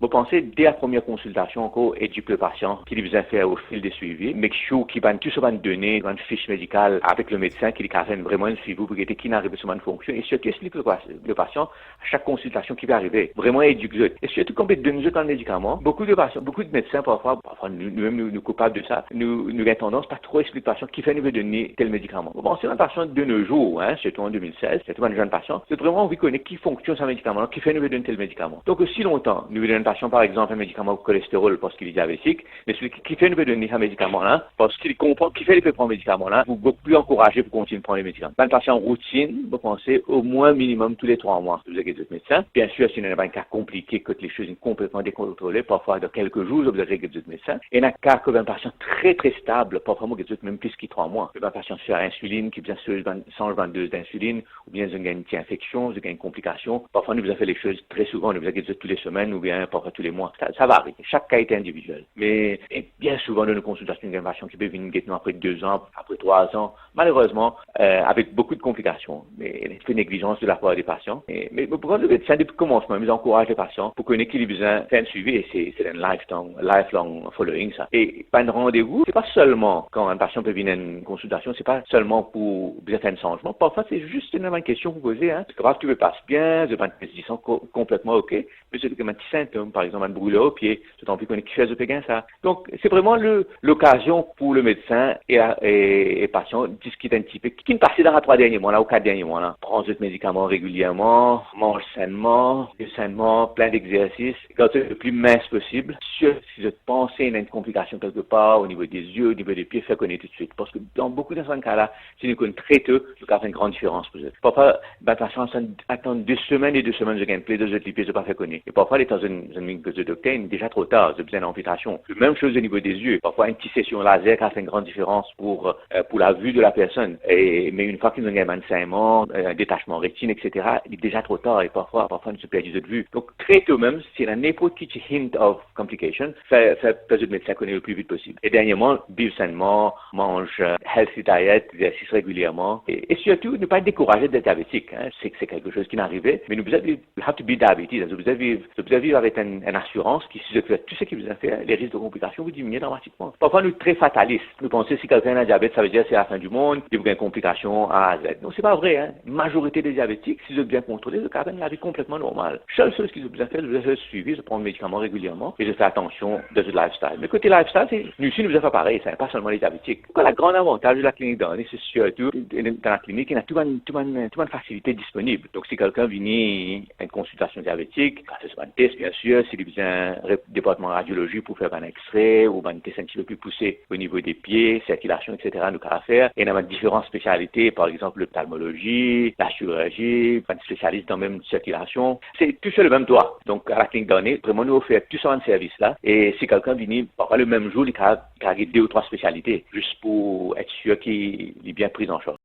Vous pensez, dès la première consultation, encore, éduquer le patient, qu'il besoin de faire au fil des suivis, make sure qu'il va tout souvent donner une fiche médicale avec le médecin, qu'il a fait vraiment un suivi pour qu'il n'arrive souvent une fonction, et surtout explique le patient à chaque consultation qui va arriver. Vraiment éduquer. Et surtout, quand on donne un médicament, beaucoup de patients, beaucoup de médecins, parfois nous-mêmes, nous coupables de ça, nous avons tendance pas trop expliquer au patient qui fait nous veut donner tel médicament. Vous pensez à un patient de nos jours, hein, surtout en 2016, surtout un jeune patient, c'est vraiment envie de connaître qui fonctionne ce médicament, qui fait nous veut donner tel médicament. Donc, aussi longtemps, nous donnons un patient, par exemple, un médicament pour cholestérol parce qu'il est diabétique, mais celui qui fait nous veut donner un médicament-là, parce qu'il comprend, qui fait il peut prendre le médicament-là, vous beaucoup plus encourager pour continuer de prendre les médicaments. Un patient routine, vous pensez au moins minimum tous les 3 mois. Vous avez des médecins. Bien sûr, s'il y a un cas compliqué, que les choses sont complètement décontrôlées, parfois dans quelques jours, vous avez des médecins. Et dans un cas que un patient très très stable, parfois même plus que 3 mois. Un patient sur insuline, qui bien sûr 122 d'insuline, ou bien il y a une infection, il y a une complication. Parfois, nous avons fait les choses très souvent, nous avons des toutes les semaines, ou bien parfois tous les mois. Ça varie. Chaque cas est individuel. Mais bien souvent, dans nos consultations, il y a un patient qui peut venir après 2 ans, après 3 ans, malheureusement, avec beaucoup de complications. Mais il y a une négligence de la part des patients. Mais pour le médecin, depuis le commencement, ils encouragent les patients pour connaître qu'il a besoin de faire un suivi, et c'est un lifelong following, ça. Et pas un rendez-vous, c'est pas seulement quand un patient peut venir à une consultation, c'est pas seulement pour bien faire un changement. Parfois, c'est juste une question que vous posez, hein. C'est grave, tu me passes bien, je vais pas te dire complètement ok, mais c'est comme un petit symptôme, par exemple, un brûlure au pied, c'est en plus qu'on est qui fait de pékin, ça. Donc, c'est vraiment l'occasion pour le médecin et patient discuter un petit peu, qui ne passe dans les 3 derniers mois, là, ou 4 derniers mois, là. Prends ce médicament régulièrement, mange sainement, plein d'exercices, quand le plus mince possible. Si vous pensez à une complication quelque part, au niveau des yeux, au niveau des pieds, faites connaître tout de suite. Parce que dans beaucoup de ces cas-là, si nous connaissons très tôt, ça fait une grande différence pour eux. Parfois, les patients attendent 2 semaines et 2 semaines de gameplay, 2 autres pieds, de pas faire connaître. Et parfois, les temps de docteur, déjà trop tard, ils besoin d'amputation. La même chose au niveau des yeux. Parfois, une petite session laser, ça fait une grande différence pour la vue de la personne. Mais une fois qu'ils ont un saignement, un détachement rétine, etc., il est déjà trop tard, et parfois, nous se perdons de vue. Donc, très tôt même, s'il y a n'importe quel hint of complication, fait le médecin connaît le plus vite possible. Et dernièrement, vivre sainement, mange healthy diet, exercice régulièrement, et surtout, ne pas être découragé d'être diabétique, hein. C'est quelque chose qui n'arrivait, mais nous have to be diabetes. Vous devez vivre avec une assurance qui, si vous faites tout ce qui vous a fait, les risques de complications vous diminuent dramatiquement. Parfois, nous sommes très fatalistes. Nous pensons si quelqu'un a diabète, ça veut dire que c'est la fin du monde, il y a une complication A à Z. Non, c'est pas vrai, hein. Majorité des diabétiques, si vous êtes bien contrôlés, une la vie complètement normale. Seule chose qu'ils ont besoin de faire, c'est de suivre, de prendre des médicaments régulièrement et de faire attention de ce lifestyle. Mais côté lifestyle, nous aussi, nous devons faire pareil, ça n'est pas seulement les diabétiques. Le grand avantage de la clinique d'année, c'est surtout dans la clinique, il y a toute une facilité disponible. Donc, si quelqu'un vient à une consultation diabétique, c'est un test, bien sûr, s'il a besoin d'un département de radiologie pour faire un extrait ou un test un petit peu plus poussé au niveau des pieds, circulation, etc., nous avons faire. Et on a différentes spécialités, par exemple l'ophtalmologie, la chirurgie, un spécialiste dans la même circulation. C'est tout sur le même toit. Donc, à la clinique d'année, vraiment, nous offrons tout ça en service là. Et si quelqu'un vient, parfois le même jour, il a 2 ou 3 spécialités, juste pour être sûr qu'il est bien pris en charge.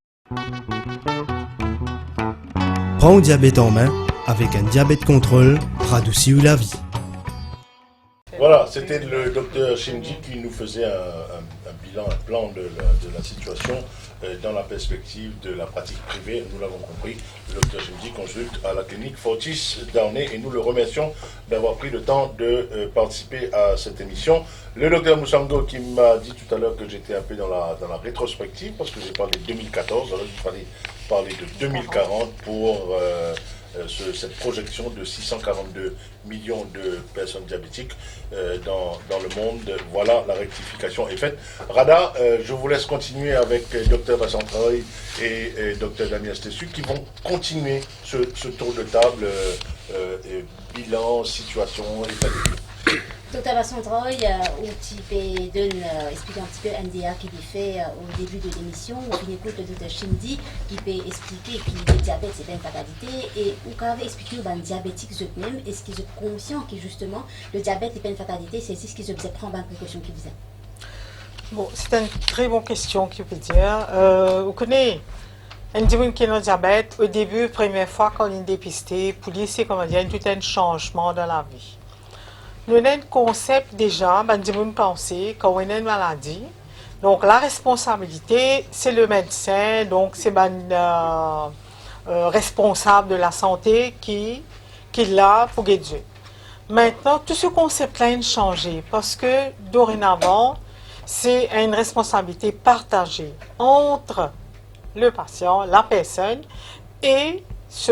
Prends le diabète en main, avec un diabète contrôle, radoucis la vie. Voilà, c'était le docteur Shinji qui nous faisait un bilan, un plan de la situation dans la perspective de la pratique privée. Nous l'avons compris, le docteur Shinji consulte à la clinique Fortis Downey et nous le remercions d'avoir pris le temps de participer à cette émission. Le docteur Moussango qui m'a dit tout à l'heure que j'étais un peu dans la rétrospective parce que j'ai parlé de 2014, alors il fallait parler de 2040 pour cette projection de 642 millions de personnes diabétiques dans le monde. Voilà, la rectification est faite. Rada, je vous laisse continuer avec Dr Vincent Troy et Dr Damien Stessu qui vont continuer ce tour de table, bilan, situation, état des lieux. Dr Vincent Troy, où tu peux expliquer un petit peu NDA qui est fait au début de l'émission, où on écoute le Dr Shindy qui peut expliquer que le diabète c'est pas une fatalité et où quand on expliquer aux diabétiques eux-mêmes, est-ce qu'ils sont conscients que justement le diabète n'est pas une fatalité, c'est ce qu'ils ont prendre une précaution qu'ils faisaient. Bon, c'est une très bonne question qu'il peut dire. Vous connaissez un diabète qui a le diabète, au début, première fois quand on est dépisté, pour lui c'est comment dire, tout un changement dans la vie. Nous avons un concept déjà, nous penser quand on a une maladie. Donc la responsabilité, c'est le médecin, donc c'est le responsable de la santé qui est là pour guérir. Maintenant, tout ce concept-là a changé parce que dorénavant, c'est une responsabilité partagée entre le patient, la personne et ce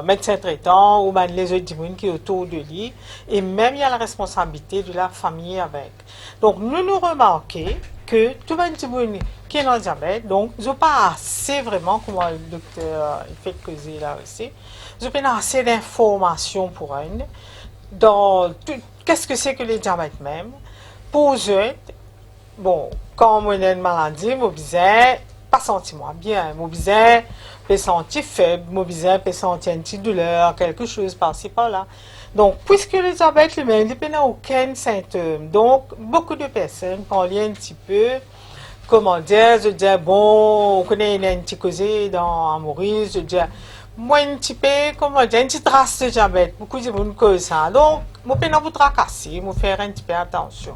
médecin traitant ou les autres qui sont autour de lui, et même il y a la responsabilité de la famille avec. Donc nous remarquons que tout le monde qui est dans le diabète, donc ils n'ont pas assez vraiment, comme le docteur fait causer là aussi, ils n'ont pas assez d'informations pour eux, dans qu'est-ce que c'est que le diabète même, pour eux, bon, quand on a une maladie, on besoin pas sentir bien, on besoin peut sentir faible, on peut sentir une petite douleur, quelque chose par-ci par-là. Donc, puisque le diabète lui-même n'a aucun symptôme, donc beaucoup de personnes parlent un petit peu, comment dire, je dis bon, on connaît une petite cause dans Maurice, je dis moi un petit peu, comment dire, une petite trace de diabète, beaucoup de gens cause ça. Donc, je peux pas vous tracasser, je faire un petit peu attention.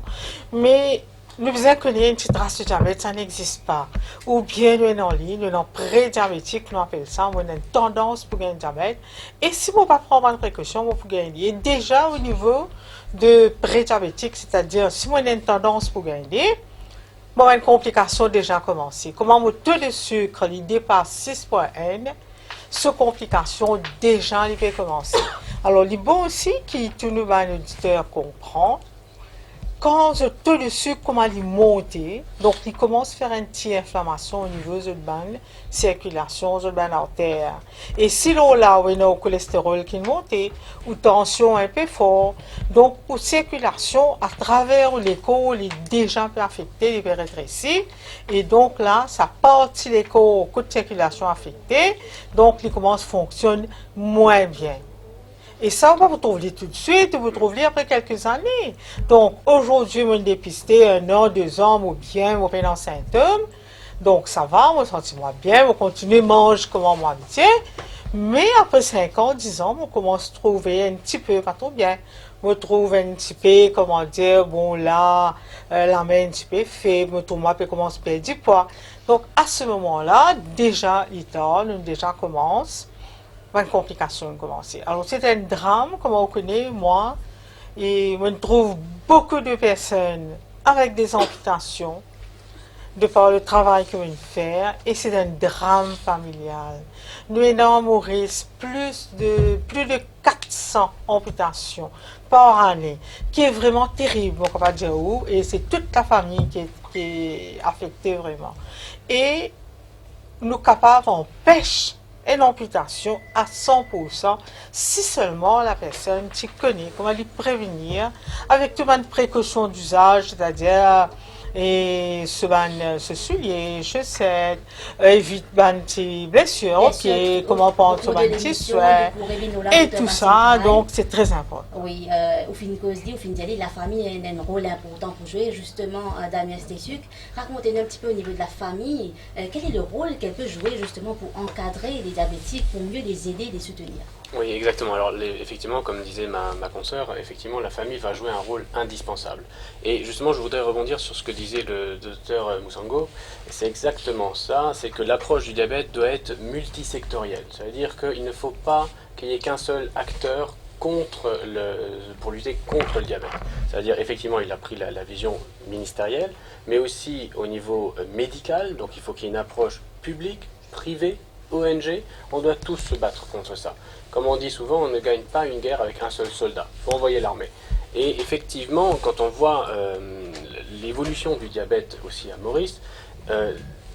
Mais nous besoin connaître une petite trace de diabète, ça n'existe pas. Ou bien nous en ligne, nous en pré-diabétique, nous appelons ça, on a une tendance pour gagner diabète. Et si vous ne pas prendre une précaution, vous pouvez gagner. Et déjà au niveau de pré-diabétique, c'est-à-dire si vous avez une tendance pour gagner, bon, une complication déjà commencé. Comment mon taux de sucre il dépasse 6,1, ce complication déjà il peut commencer. Alors, il est bon aussi que tout nous va un auditeur comprend. Quand le taux de sucre commence à monter, donc il commence à faire une petite inflammation au niveau de la circulation, de la artère. Et si l'on a un cholestérol qui monte, ou tension un peu fort, donc la circulation à travers l'écho est déjà peu affectée, il peut rétrécir. Et donc là, ça partit l'écho au coup de circulation affecté, donc il commence à fonctionner moins bien. Et ça, on va vous trouver tout de suite, vous trouver après quelques années. Donc, aujourd'hui, on dépisté 1 an, 2 ans, ou bien, on fait un symptôme. Donc, ça va, on se sentit moins bien, on continue à manger comme on tient. Mais après 5 ans, 10 ans, on commence à trouver un petit peu, pas trop bien. On trouve un petit peu, comment dire, bon là, la main un petit peu faible, on trouve un peu commence à perdre du poids. Donc, à ce moment-là, déjà, on déjà commence. Une complication commencer. Alors c'est un drame, comme on connaît, moi, et on trouve beaucoup de personnes avec des amputations, de par le travail que nous faisons, et c'est un drame familial. Nous avons en Maurice plus de 400 amputations par année, qui est vraiment terrible, on va dire où, et c'est toute la famille qui est affectée vraiment. Et nous sommes capables d'empêcher une amputation à 100% si seulement la personne connaît comment lui prévenir avec toutes les précautions d'usage, c'est-à-dire ce soulier, chaussettes, évite les blessures, comment prendre les petits soins, et tout ça, donc c'est très important. Oui, au fin de cause, au fin de la famille a un rôle important pour jouer, justement, Damien Stesuk. Racontez-nous un petit peu au niveau de la famille, quel est le rôle qu'elle peut jouer justement pour encadrer les diabétiques, pour mieux les aider, les soutenir? Oui, exactement. Alors, effectivement, comme disait ma consoeur, effectivement, la famille va jouer un rôle indispensable. Et justement, je voudrais rebondir sur ce que disait le docteur Moussango. C'est exactement ça, c'est que l'approche du diabète doit être multisectorielle. Ça veut dire qu'il ne faut pas qu'il n'y ait qu'un seul acteur pour lutter contre le diabète. C'est-à-dire, effectivement, il a pris la vision ministérielle, mais aussi au niveau médical. Donc, il faut qu'il y ait une approche publique, privée, ONG. On doit tous se battre contre ça. Comme on dit souvent, on ne gagne pas une guerre avec un seul soldat. Il faut envoyer l'armée. Et effectivement, quand on voit l'évolution du diabète aussi à Maurice,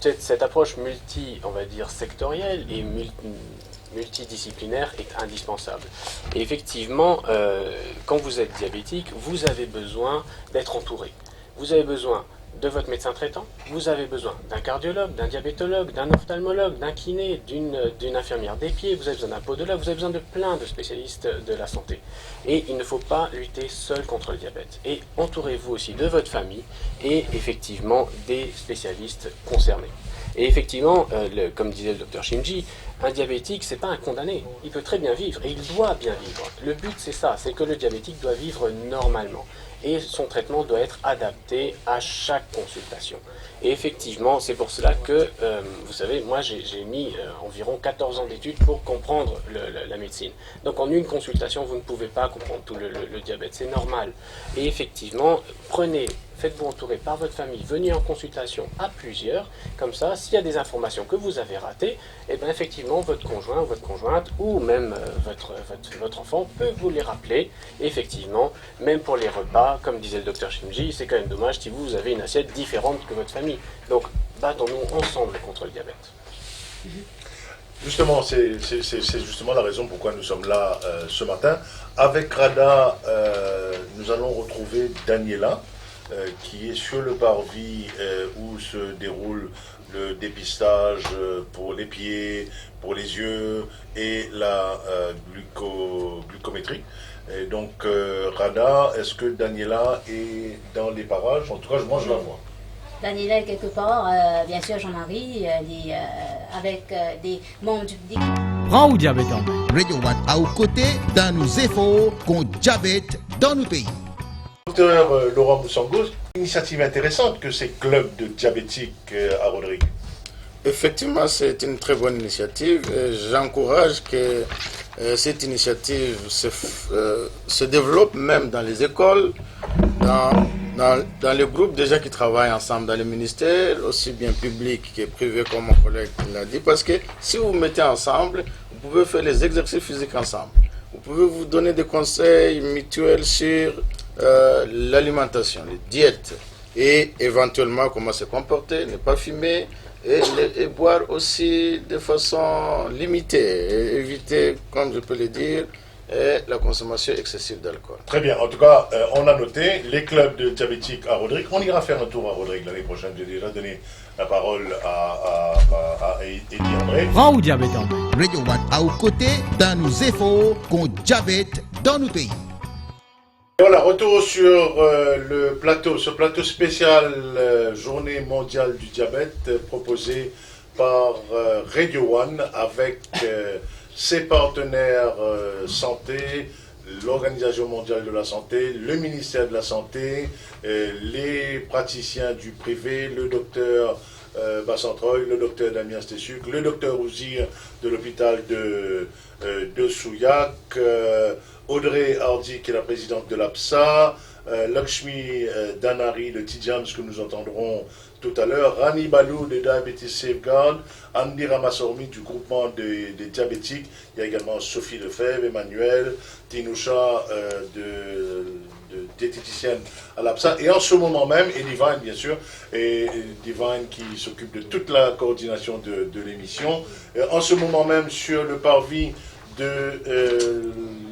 cette approche on va dire sectorielle et multidisciplinaire est indispensable. Et effectivement, quand vous êtes diabétique, vous avez besoin d'être entouré. Vous avez besoin de votre médecin traitant, vous avez besoin d'un cardiologue, d'un diabétologue, d'un ophtalmologue, d'un kiné, d'une infirmière des pieds, vous avez besoin d'un podologue, vous avez besoin de plein de spécialistes de la santé. Et il ne faut pas lutter seul contre le diabète. Et entourez-vous aussi de votre famille et effectivement des spécialistes concernés. Et effectivement, comme disait le docteur Shimji, un diabétique, c'est pas un condamné. Il peut très bien vivre et il doit bien vivre. Le but, c'est ça, c'est que le diabétique doit vivre normalement. Et son traitement doit être adapté à chaque consultation. Et effectivement, c'est pour cela que, vous savez, moi j'ai mis environ 14 ans d'études pour comprendre la médecine. Donc en une consultation, vous ne pouvez pas comprendre tout le diabète, c'est normal. Et effectivement, faites-vous entourer par votre famille, venez en consultation à plusieurs, comme ça, s'il y a des informations que vous avez ratées, et bien effectivement, votre conjoint ou votre conjointe, ou même votre enfant peut vous les rappeler. Et effectivement, même pour les repas, comme disait le docteur Shimji, c'est quand même dommage si vous avez une assiette différente que votre famille. Donc, battons-nous ensemble contre le diabète. Justement, c'est justement la raison pourquoi nous sommes là ce matin. Avec Rada, nous allons retrouver Daniela, qui est sur le parvis où se déroule le dépistage pour les pieds, pour les yeux et la glucométrie. Et donc, Rada, est-ce que Daniela est dans les parages? En tout cas, moi, je la vois. Daniela est quelque part, bien sûr, Jean-Marie, avec des membres du public. Prends ou diabète en main. Radio One à aux côtés dans nos efforts contre diabète dans nos pays. Docteur Laurent Moussango, initiative intéressante que ces clubs de diabétiques à Rodrigue. Effectivement, c'est une très bonne initiative. J'encourage que cette initiative se développe même dans les écoles, dans les groupes déjà qui travaillent ensemble dans les ministères, aussi bien public que privé, comme mon collègue l'a dit. Parce que si vous vous mettez ensemble, vous pouvez faire les exercices physiques ensemble. Vous pouvez vous donner des conseils mutuels sur l'alimentation, les diètes, et éventuellement comment se comporter, ne pas fumer, et boire aussi de façon limitée, et éviter, comme je peux le dire, la consommation excessive d'alcool. Très bien, en tout cas, on a noté les clubs de diabétiques à Rodrigue. On ira faire un tour à Rodrigue l'année prochaine. J'ai déjà donné la parole à Eddie André. Prends ou diabète en main. Radio One à aux côtés dans nos efforts contre diabète dans nos pays. Voilà, retour sur ce plateau spécial Journée mondiale du diabète proposé par Radio One avec ses partenaires santé, l'Organisation mondiale de la santé, le ministère de la Santé, les praticiens du privé, le docteur Bassantroy, le docteur Damien Stesuk, le docteur Ouzir de l'hôpital de Souillac, Audrey Hardy qui est la présidente de l'APSA, Lakshmi Danari de Tidjams que nous entendrons tout à l'heure, Rani Balou de Diabetes Safeguard, Andy Ramasormi du groupement des diabétiques, il y a également Sophie Lefebvre, Emmanuel, Tinoucha de diététicienne à l'APSA, et en ce moment même, et Divine bien sûr, et Divine qui s'occupe de toute la coordination de l'émission, en ce moment même sur le parvis de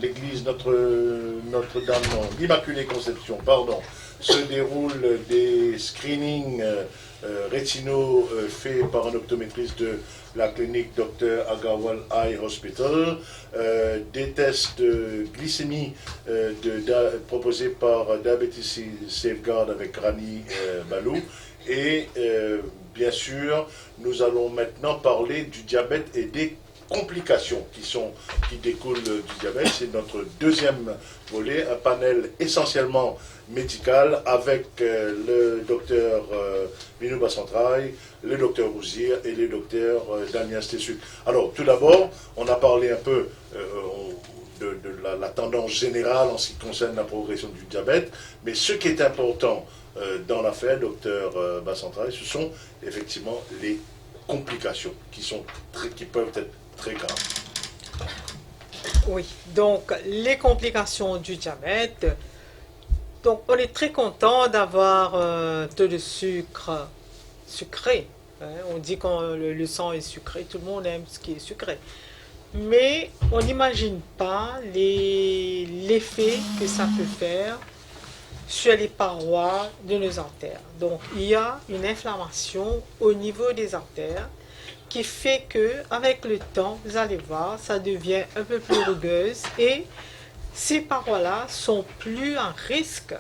l'église Notre-Dame, l'Immaculée Conception, pardon, se déroulent des screenings rétinaux faits par un optométriste de la clinique Dr Agarwal Eye Hospital, des tests de glycémie proposés par Diabetes Safeguard avec Rani Balou, et bien sûr nous allons maintenant parler du diabète et des complications qui découlent du diabète. C'est notre deuxième volet, un panel essentiellement médical avec le docteur Minou Bassantrai, le docteur Rouzir et le docteur Damien Stessuk. Alors tout d'abord, on a parlé un peu de la tendance générale en ce qui concerne la progression du diabète, mais ce qui est important dans l'affaire, docteur Bassantrai, ce sont effectivement les complications qui peuvent être très grave. Oui, donc les complications du diabète. Donc on est très content d'avoir un taux de sucre sucré. Hein. On dit que le sang est sucré, tout le monde aime ce qui est sucré. Mais on n'imagine pas l'effet que ça peut faire sur les parois de nos artères. Donc il y a une inflammation au niveau des artères qui fait que avec le temps, vous allez voir, ça devient un peu plus rugueuse et ces parois-là sont plus en risque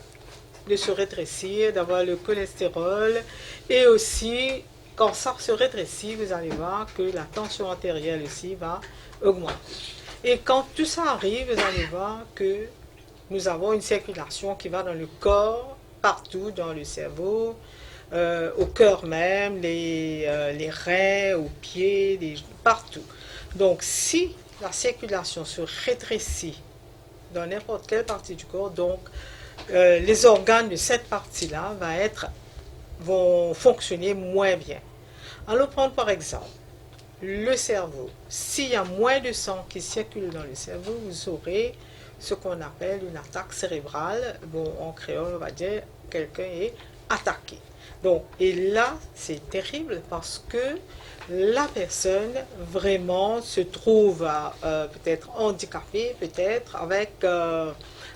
de se rétrécir, d'avoir le cholestérol, et aussi quand ça se rétrécit, vous allez voir que la tension artérielle aussi va augmenter. Et quand tout ça arrive, vous allez voir que nous avons une circulation qui va dans le corps, partout, dans le cerveau, au cœur même, les reins, aux pieds, partout. Donc si la circulation se rétrécit dans n'importe quelle partie du corps, donc les organes de cette partie-là vont fonctionner moins bien. Allons prendre par exemple le cerveau. S'il y a moins de sang qui circule dans le cerveau, vous aurez ce qu'on appelle une attaque cérébrale. Bon, en créole, on va dire quelqu'un est attaqué. Donc, et là, c'est terrible parce que la personne vraiment se trouve peut-être handicapée, peut-être avec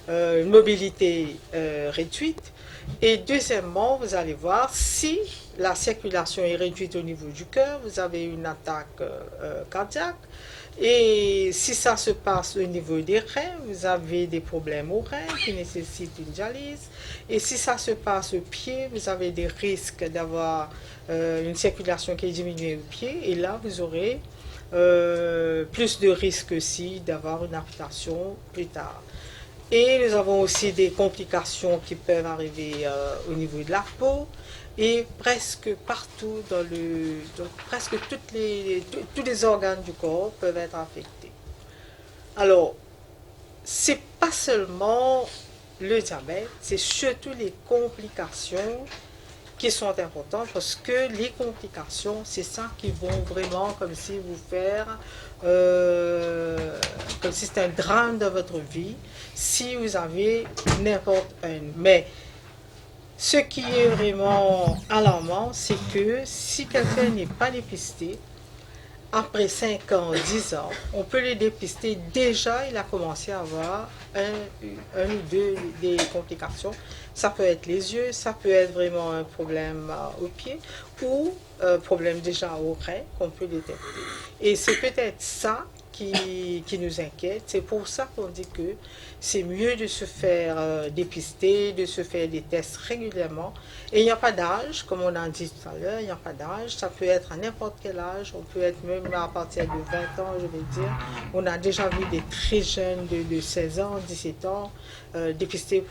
une mobilité réduite. Et deuxièmement, vous allez voir, si la circulation est réduite au niveau du cœur, vous avez une attaque cardiaque. Et si ça se passe au niveau des reins, vous avez des problèmes aux reins qui nécessitent une dialyse. Et si ça se passe au pied, vous avez des risques d'avoir une circulation qui est diminuée au pied. Et là, vous aurez plus de risques aussi d'avoir une amputation plus tard. Et nous avons aussi des complications qui peuvent arriver au niveau de la peau. Et presque partout, presque tous les organes du corps peuvent être affectés. Alors, ce n'est pas seulement le diabète, c'est surtout les complications qui sont importantes, parce que les complications, c'est ça qui vont vraiment comme si vous faire, comme si c'était un drame dans votre vie, si vous avez n'importe un. Mais ce qui est vraiment alarmant, c'est que si quelqu'un n'est pas dépisté, après 5 ans, 10 ans, on peut le dépister. Déjà, il a commencé à avoir un ou deux des complications. Ça peut être les yeux, ça peut être vraiment un problème au pied ou un problème déjà au rein qu'on peut détecter. Et c'est peut-être ça qui nous inquiète. C'est pour ça qu'on dit que c'est mieux de se faire dépister, de se faire des tests régulièrement. Et il n'y a pas d'âge, comme on a dit tout à l'heure, il n'y a pas d'âge. Ça peut être à n'importe quel âge. On peut être même à partir de 20 ans, je vais dire. On a déjà vu des très jeunes de 16 ans, 17 ans, dépistés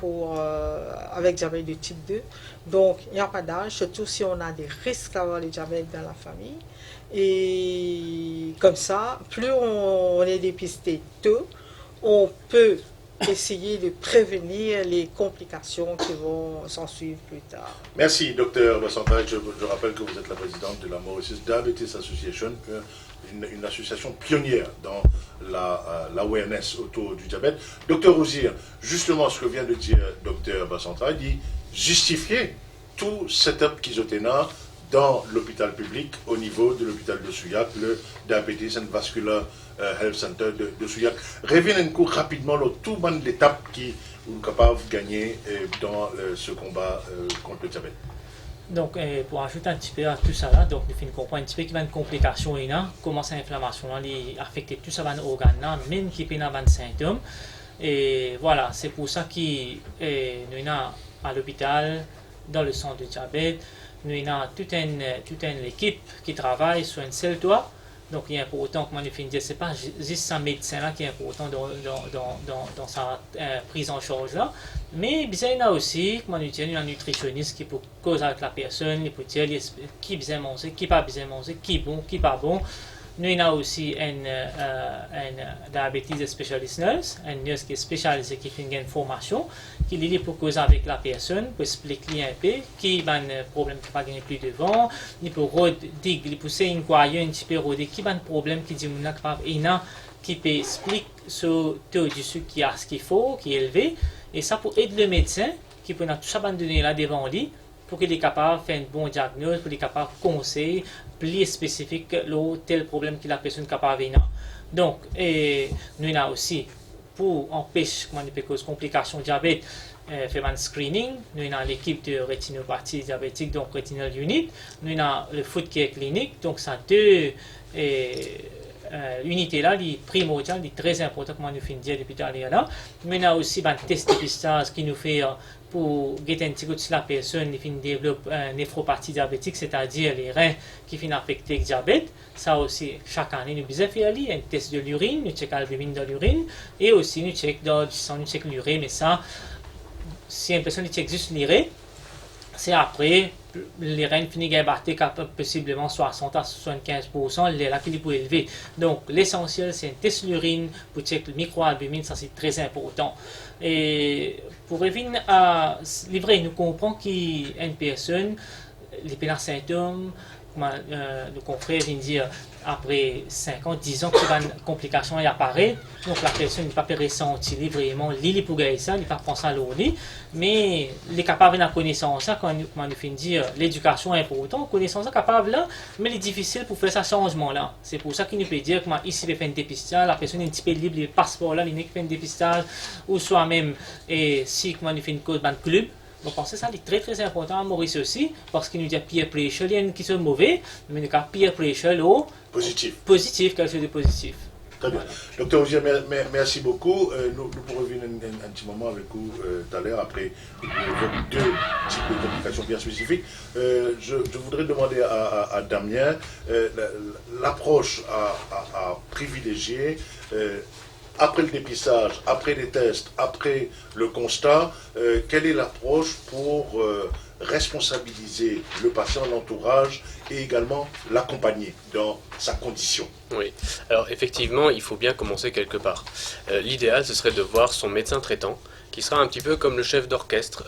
avec diabète de type 2. Donc, il n'y a pas d'âge, surtout si on a des risques d'avoir le diabète dans la famille. Et comme ça, plus on est dépisté tôt, on peut essayer de prévenir les complications qui vont s'en suivre plus tard. Merci, docteur Bassantay. Je rappelle que vous êtes la présidente de la Mauritius Diabetes Association, une association pionnière dans l'awareness autour du diabète. Docteur Ozir, justement ce que vient de dire docteur Bassantay, dit justifier tout setup Kizotena dans l'hôpital public au niveau de l'hôpital de Souillac, le Diabetes and Vascular Health Center de Souillac. Revenez-nous rapidement sur tout le monde d'étapes qui sont capables de gagner dans ce combat contre le diabète. Donc, pour ajouter un petit peu à tout ça là, donc, nous finissons comprendre un petit peu qu'il y a une complication là, comment cette inflammation là, affecte tout ça, les organes là, même qui peut avoir des symptômes. Et voilà, c'est pour ça que nous avons à l'hôpital, dans le centre de diabète, nous avons toute une équipe qui travaille sur un seul toit. Donc, il est important que nous finissons, ce n'est pas juste un médecin là qui est important dans sa prise en charge là, mais il y a aussi un nutritionniste qui peut causer avec la personne, il peut dire qui bien manger, qui pas bien manger, qui bon, qui pas bon. Nous avons aussi un diabetes specialist nurse, un nurse qui est spécialisé, qui fait une formation, qui est lié pour causer avec la personne, pour expliquer un peu qui a un problème qui va gagner plus devant, il peut pousser une croyance, un petit peu roder qui a un problème qui dit qui peut expliquer sur taux du sucre qui a ce qu'il faut, qui est élevé, et ça pour aider le médecin qui peut tout ça donner là devant lui, pour qu'il est capable de faire un bon diagnostic, pour qu'il est capable de conseiller plus spécifique tel problème que la personne est capable de faire. Donc, nous avons aussi, pour empêcher les complications diabète, faire un screening. Nous avons l'équipe de rétinopathie diabétique, donc Retinal Unit. Nous avons le Foot Care Clinic, donc ça deux unités là, les primordiales, les très important comme nous finissons depuis tout à l'heure. Nous avons aussi un test de dépistage qui nous fait pour guetter un petit peu de la personne qui développe une néphropathie diabétique, c'est-à-dire les reins qui finissent affectés avec le diabète. Ça aussi, chaque année, nous faisons faire un test de l'urine, nous checkons l'albumine dans l'urine, et aussi nous checkons dans le sang, nous checkons l'urée, mais ça, si une personne check juste l'urée, c'est après, les reins finissent à battre possiblement 60 à 75%, les là qui est élevé. Donc, l'essentiel, c'est un test de l'urine pour checker le microalbumine, ça c'est très important. Et pour revenir à livrer, nous comprenons qu'une personne, les pénales symptômes, le confrère vient dire après 5 ans, 10 ans que une complication apparaît, donc la personne n'est pas ressentir vraiment l'île pour gagner ça, il n'est pas penser à l'eau, mais il est capable de la connaissance, quand on fait dire l'éducation est importante, connaissance est capable là, mais il est difficile pour faire ce changement là. C'est pour ça qu'il nous peut dire que ici il fait un dépistage, la personne est un petit peu libre, le passeport là, il fait un dépistage, ou soit même si il fait une cause dans le club. Donc, ça c'est très très important à Maurice aussi, parce qu'il nous dit peer pressure, il y a qui sont mauvais, mais il y a peer pressure positif, quelque chose de positif. Très bien. Docteur Ozir, merci beaucoup. Nous pourrons revenir un petit moment avec vous tout à l'heure, après deux types de complications bien spécifiques. Je voudrais demander à Damien l'approche à privilégier. Après le dépistage, après les tests, après le constat, quelle est l'approche pour responsabiliser le patient, l'entourage et également l'accompagner dans sa condition? Oui, alors effectivement, il faut bien commencer quelque part. L'idéal, ce serait de voir son médecin traitant, qui sera un petit peu comme le chef d'orchestre,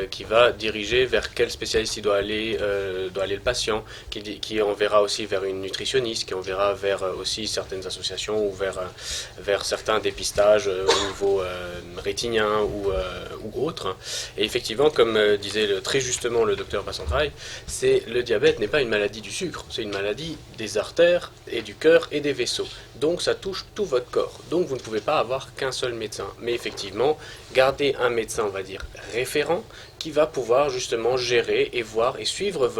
qui va diriger vers quel spécialiste il doit aller le patient, qui enverra aussi vers une nutritionniste, qui enverra vers aussi certaines associations ou vers certains dépistages au niveau rétinien ou autre. Et effectivement, comme disait très justement le docteur Bassantay, le diabète n'est pas une maladie du sucre, c'est une maladie des artères et du cœur et des vaisseaux. Donc ça touche tout votre corps. Donc vous ne pouvez pas avoir qu'un seul médecin. Mais effectivement, gardez un médecin, on va dire, référent, qui va pouvoir justement gérer et voir et suivre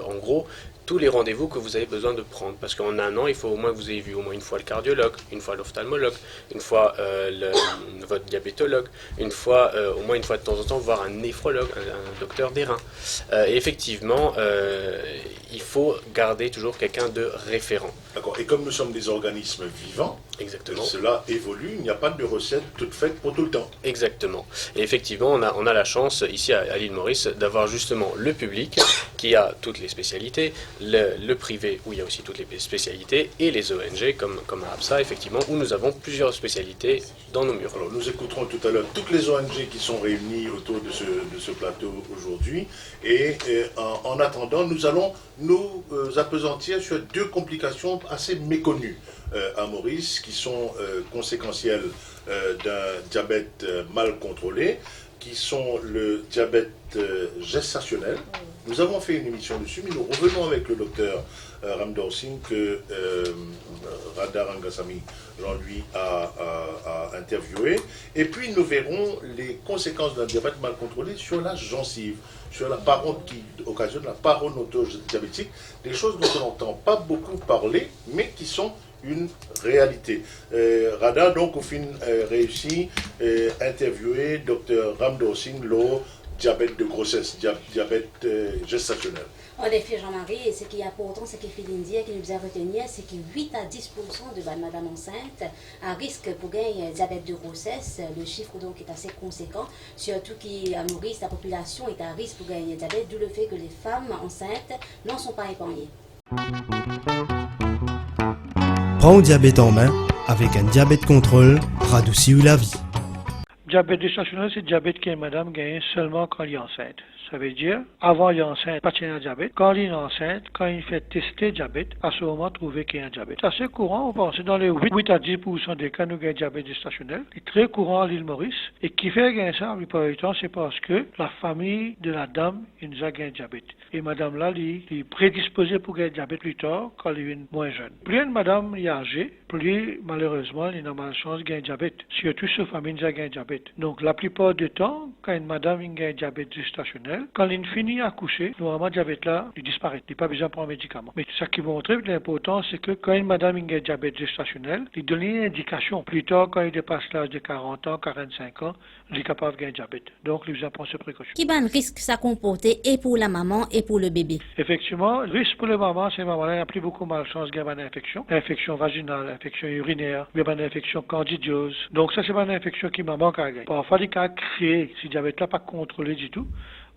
en gros, tous les rendez-vous que vous avez besoin de prendre. Parce qu'en un an, il faut au moins que vous ayez vu au moins une fois le cardiologue, une fois l'ophtalmologue, une fois votre diabétologue, au moins une fois de temps en temps, voir un néphrologue, un docteur des reins. Et effectivement, il faut garder toujours quelqu'un de référent. D'accord. Et comme nous sommes des organismes vivants, Exactement. Cela évolue, il n'y a pas de recette toute faite pour tout le temps. Exactement. Et effectivement, on a la chance ici à l'île Maurice d'avoir justement le public qui a toutes les spécialités, le privé où il y a aussi toutes les spécialités et les ONG comme APSA, effectivement, où nous avons plusieurs spécialités dans nos murs. Alors nous écouterons tout à l'heure toutes les ONG qui sont réunies autour de ce plateau aujourd'hui. Et en attendant, nous allons nous appesantir sur deux complications assez méconnues à Maurice, qui sont conséquentielles d'un diabète mal contrôlé, qui sont le diabète gestationnel. Nous avons fait une émission dessus, mais nous revenons avec le docteur Ramdor Singh que Radha Rangasamy Jean-Louis a interviewé. Et puis nous verrons les conséquences d'un diabète mal contrôlé sur la gencive, sur la qui occasionne la parodontie diabétique, des choses dont on n'entend pas beaucoup parler, mais qui sont une réalité. Radha, donc, au fin réussi interviewer Dr Ramdor Singh, le diabète de grossesse, diabète gestationnel. En effet, Jean-Marie, ce qui est important, c'est qu'il fait dire qu'il nous a retenir, c'est que 8 à 10% de madame enceinte à risque pour gagner diabète de grossesse. Le chiffre donc est assez conséquent, surtout qu'à Maurice, la population est à risque pour gagner diabète, d'où le fait que les femmes enceintes n'en sont pas épargnées. Prends le diabète en main avec un diabète contrôle, radouci ou la vie. Diabète gestationnel, c'est le diabète que madame gagne seulement quand elle est enceinte. Ça veut dire, avant il est enceinte, pas de diabète. Quand il est enceinte, quand il fait tester diabète, à ce moment, trouver qu'il y a un diabète. C'est assez courant, on pense, dans les 8 à 10% des cas, nous avons un diabète gestationnel. C'est très courant à l'île Maurice. Et qui fait gagner ça, la plupart du temps, c'est parce que la famille de la dame, il nous a gagné un diabète. Et madame là, il est prédisposée pour gagner un diabète plus tard, quand elle est moins jeune. Plus une madame est âgée, plus malheureusement, il a malchance de gagner un diabète. Surtout sa famille nous a gagné un diabète. Donc la plupart du temps, quand une madame a un diabète gestationnel, quand elle finit à coucher, normalement, le diabète là, il disparaît. Il n'a pas besoin de prendre un médicament. Mais ce qui montre l'important, c'est que quand une madame a un diabète gestationnel, il donne une indication. Plus tard, quand il dépasse l'âge de 40 ans, 45 ans, il est capable de gagner un diabète. Donc, il besoin de prendre ses précautions. Qui va un risque ça comporter et pour la maman et pour le bébé? Effectivement, le risque pour la maman, c'est que la maman n'a plus beaucoup de malchance de gagner une infection. Infection vaginale, infection urinaire, une infection candidiose. Donc, ça, c'est une infection qui maman a gagné. Parfois, il a créé, si le diabète n'est pas contrôlé du tout,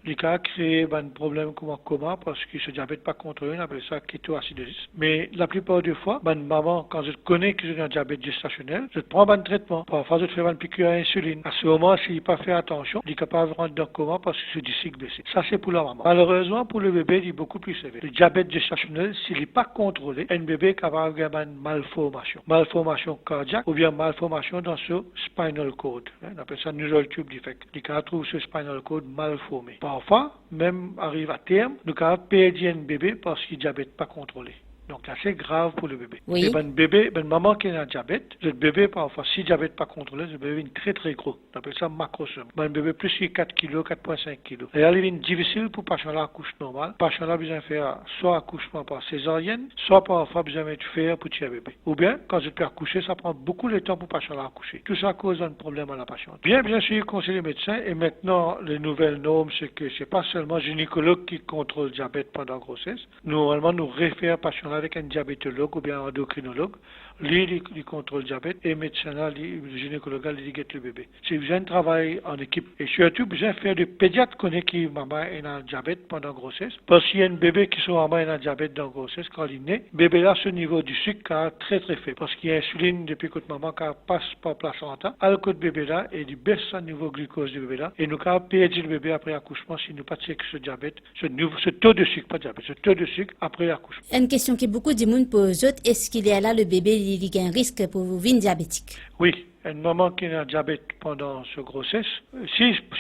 il a créé un problème comme un coma parce que ce diabète pas contrôlé, on appelle ça kétoacidosis. Mais la plupart des fois, maman, quand je connais que j'ai un diabète gestationnel, je prends un traitement. Parfois, je fais une piqûre à insuline. À ce moment, s'il n'a pas fait attention, il est capable de rentrer dans le coma parce que c'est du cycle baissé. Ça, c'est pour la maman. Malheureusement, pour le bébé, il est beaucoup plus sévère. Le diabète gestationnel, s'il n'est pas contrôlé, un bébé est capable d'avoir une malformation. Malformation cardiaque ou bien malformation dans ce spinal cord. On appelle ça neural tube defect. Il trouve ce spinal cord mal formé. Parfois, même arrive à terme, nous avons perdu un bébé parce qu'il est diabète pas contrôlé. Donc, c'est assez grave pour le bébé. Oui. Et bébé, maman qui a un diabète, le bébé, parfois, si le diabète pas contrôlé, le bébé est très très gros. On appelle ça macrosome. Un bébé plus que 4 kg, 4,5 kg. Et là, il est difficile pour patient là accoucher normal. Patient là, besoin de faire soit accouchement par césarienne, soit parfois besoin de faire pour tirer bébé. Ou bien, quand je peux accoucher, ça prend beaucoup de temps pour patient là accoucher. Tout ça cause un problème à la patiente. Bien sûr, conseiller le médecin. Et maintenant, les nouvelles normes, c'est que c'est pas seulement le gynécologue qui contrôle le diabète pendant la grossesse. Normalement, nous réfère patient là avec un diabétologue ou bien un endocrinologue, lui, il contrôle le diabète et le médecin là, le gynécologue, il guette le bébé. C'est besoin de travailler en équipe et surtout besoin de faire de pédiatre connaît qui maman est un diabète pendant la grossesse. Parce qu'il y a un bébé qui son maman est un diabète dans la grossesse quand il est né, le bébé là, ce niveau du sucre est très très faible parce qu'il y a insuline depuis que maman passe par placenta, à le côté bébé là et il baisse le niveau glucose du bébé là et nous avons perdu le bébé après accouchement si nous pas de ce diabète, ce taux de sucre, pas diabète, ce taux de sucre après l'accouchement. Une question qui beaucoup de monde pose, est-ce qu'il y a là le bébé, il y a un risque pour venir diabétique? Oui. Une maman qui a un diabète pendant sa grossesse,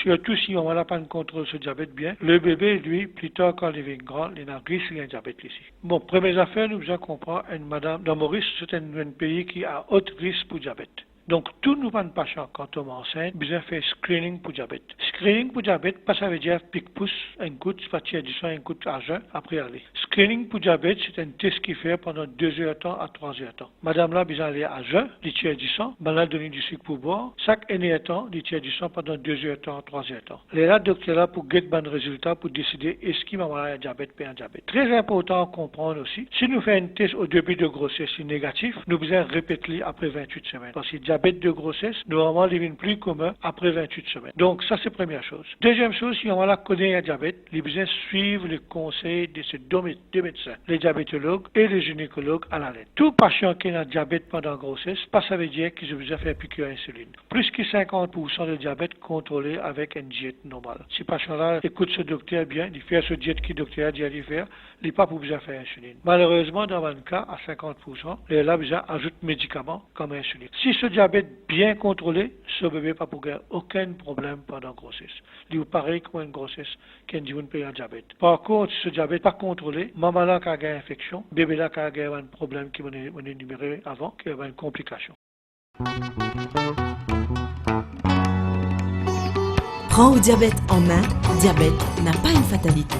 surtout si on n'a pas de contrôle ce diabète bien, le bébé, lui, plus tard quand il est grand, il a un risque de diabète ici. Bon, première affaire, nous devons comprendre, une madame, dans Maurice, c'est un pays qui a haut risque pour diabète. Donc, tous nos patients, quand on est enceinte, besoin faire screening pour diabète. Screening pour diabète, pas ça veut dire pic-pouce, un goutte, partir du sang, un goutte à jeun, après aller. Screening pour diabète, c'est un test qui fait pendant 2 heures de temps à 3 heures de temps. Madame là, besoin aller à jeun, lui tirer du sang, madame donner du sucre pour boire. Chaque année de temps, lui tirer du sang pendant 2 heures de temps à 3 heures de temps. Les là, docteur là, pour get bon résultat, pour décider est-ce qu'il va a un diabète ou un diabète. Très important à comprendre aussi, si nous faisons un test au début de grossesse négatif, nous besoin répéter après 28 semaines. Parce que le diabète de grossesse, normalement, devient plus commun après 28 semaines. Donc, ça, c'est la première chose. Deuxième chose, si on va connaître un diabète, il besoin suivre les conseils de ces deux médecins, les diabétologues et les gynécologues à la lettre. Tout patient qui a un diabète pendant la grossesse, pas ça veut dire qu'ils ont besoin de faire piqûre à insuline. Plus que 50% de diabète contrôlé avec une diète normale. Si le patient-là écoute ce docteur bien, il fait ce diète qui le docteur a dit à lui faire, il n'est pas pour besoin de faire insuline. Malheureusement, dans un cas, à 50%, les là, besoin ajoute médicaments comme insuline. Si ce diabète bien contrôlé, ce bébé pas pour avoir aucun problème pendant la grossesse. Il est pareil comme une grossesse qui dit une un diabète. Par contre, si ce diabète pas contrôlé, maman là qui a une infection, bébé là qui a un problème qui m'a énuméré avant, qui a une complication. Prends au diabète en main, diabète n'a pas une fatalité.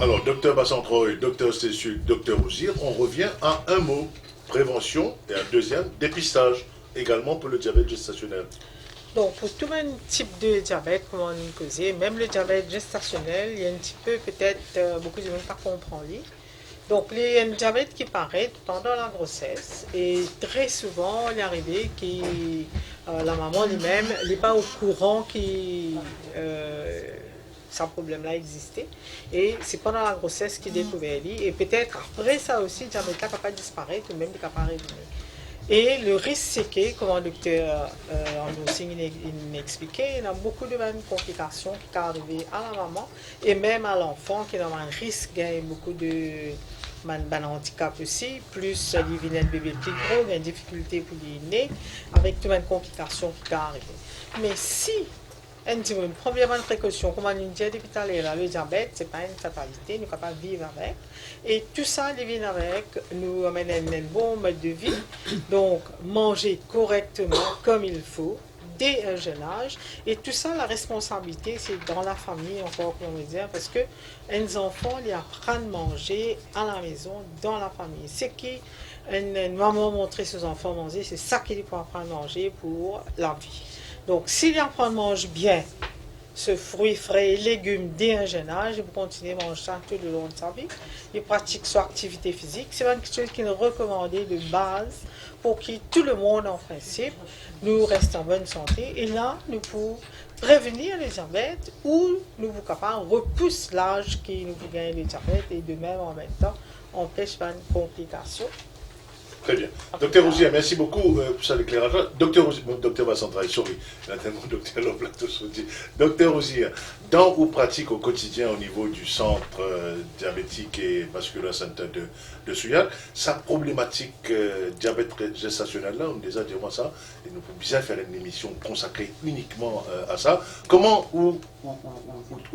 Alors, docteur Bassantroy, docteur Stésuc, docteur Ouzir, on revient à un mot, prévention, et un deuxième, dépistage, également pour le diabète gestationnel. Donc, pour tout un type de diabète, comme on nous causait, même le diabète gestationnel, il y a un petit peu, peut-être, beaucoup de gens ne comprennent pas. Donc, il y a un diabète qui paraît pendant la grossesse, et très souvent, il est arrivé que la maman elle-même n'est pas au courant que ce problème-là existait, et c'est pendant la grossesse qu'il découvert, et peut-être après ça aussi, le diabète-là ne peut pas disparaître, ou même il ne peut pas revenir. Et le risque, c'est que, comme le docteur Androsing expliqué, il y a beaucoup de complications qui peuvent arriver à la maman et même à l'enfant qui a un risque, il y a beaucoup de handicap aussi, plus il vient un bébé plus gros, il y a une difficulté pour les nez, avec toutes les complications qui peuvent arriver. Mais si une première précaution, comme on dit depuis tout à l'heure, le diabète, ce n'est pas une fatalité, nous sommes capables de vivre avec. Et tout ça, les vivre avec, nous amène un bon mode de vie. Donc, manger correctement, comme il faut, dès un jeune âge. Et tout ça, la responsabilité, c'est dans la famille, encore pour me dire, parce que les enfants, ils apprennent à manger à la maison, dans la famille. C'est qui une maman montrer ses enfants manger, c'est ça qu'il faut apprendre à manger pour la vie. Donc, s'il apprend à manger bien ce fruit frais et légumes dès un jeune âge, il peut continuer à manger ça tout le long de sa vie. Il pratique son activité physique. C'est quelque chose qui est recommandé de base pour que tout le monde, en principe, nous reste en bonne santé. Et là, nous pouvons prévenir le diabète ou nous pouvons capable repousser l'âge qui nous peut gagner le diabète et de même en même temps empêche pas une complication. Très bien. Docteur Ouzir, merci beaucoup pour cet éclairage. Docteur Bassantroy, sorry, il y a tellement de docteurs au plateau. Docteur Ouzir, dans vos pratiques au quotidien au niveau du centre diabétique et vasculaire santé de Souillac, sa problématique diabète gestationnel là, on déjà dit moi ça, et nous pouvons bien faire une émission consacrée uniquement à ça. Comment ou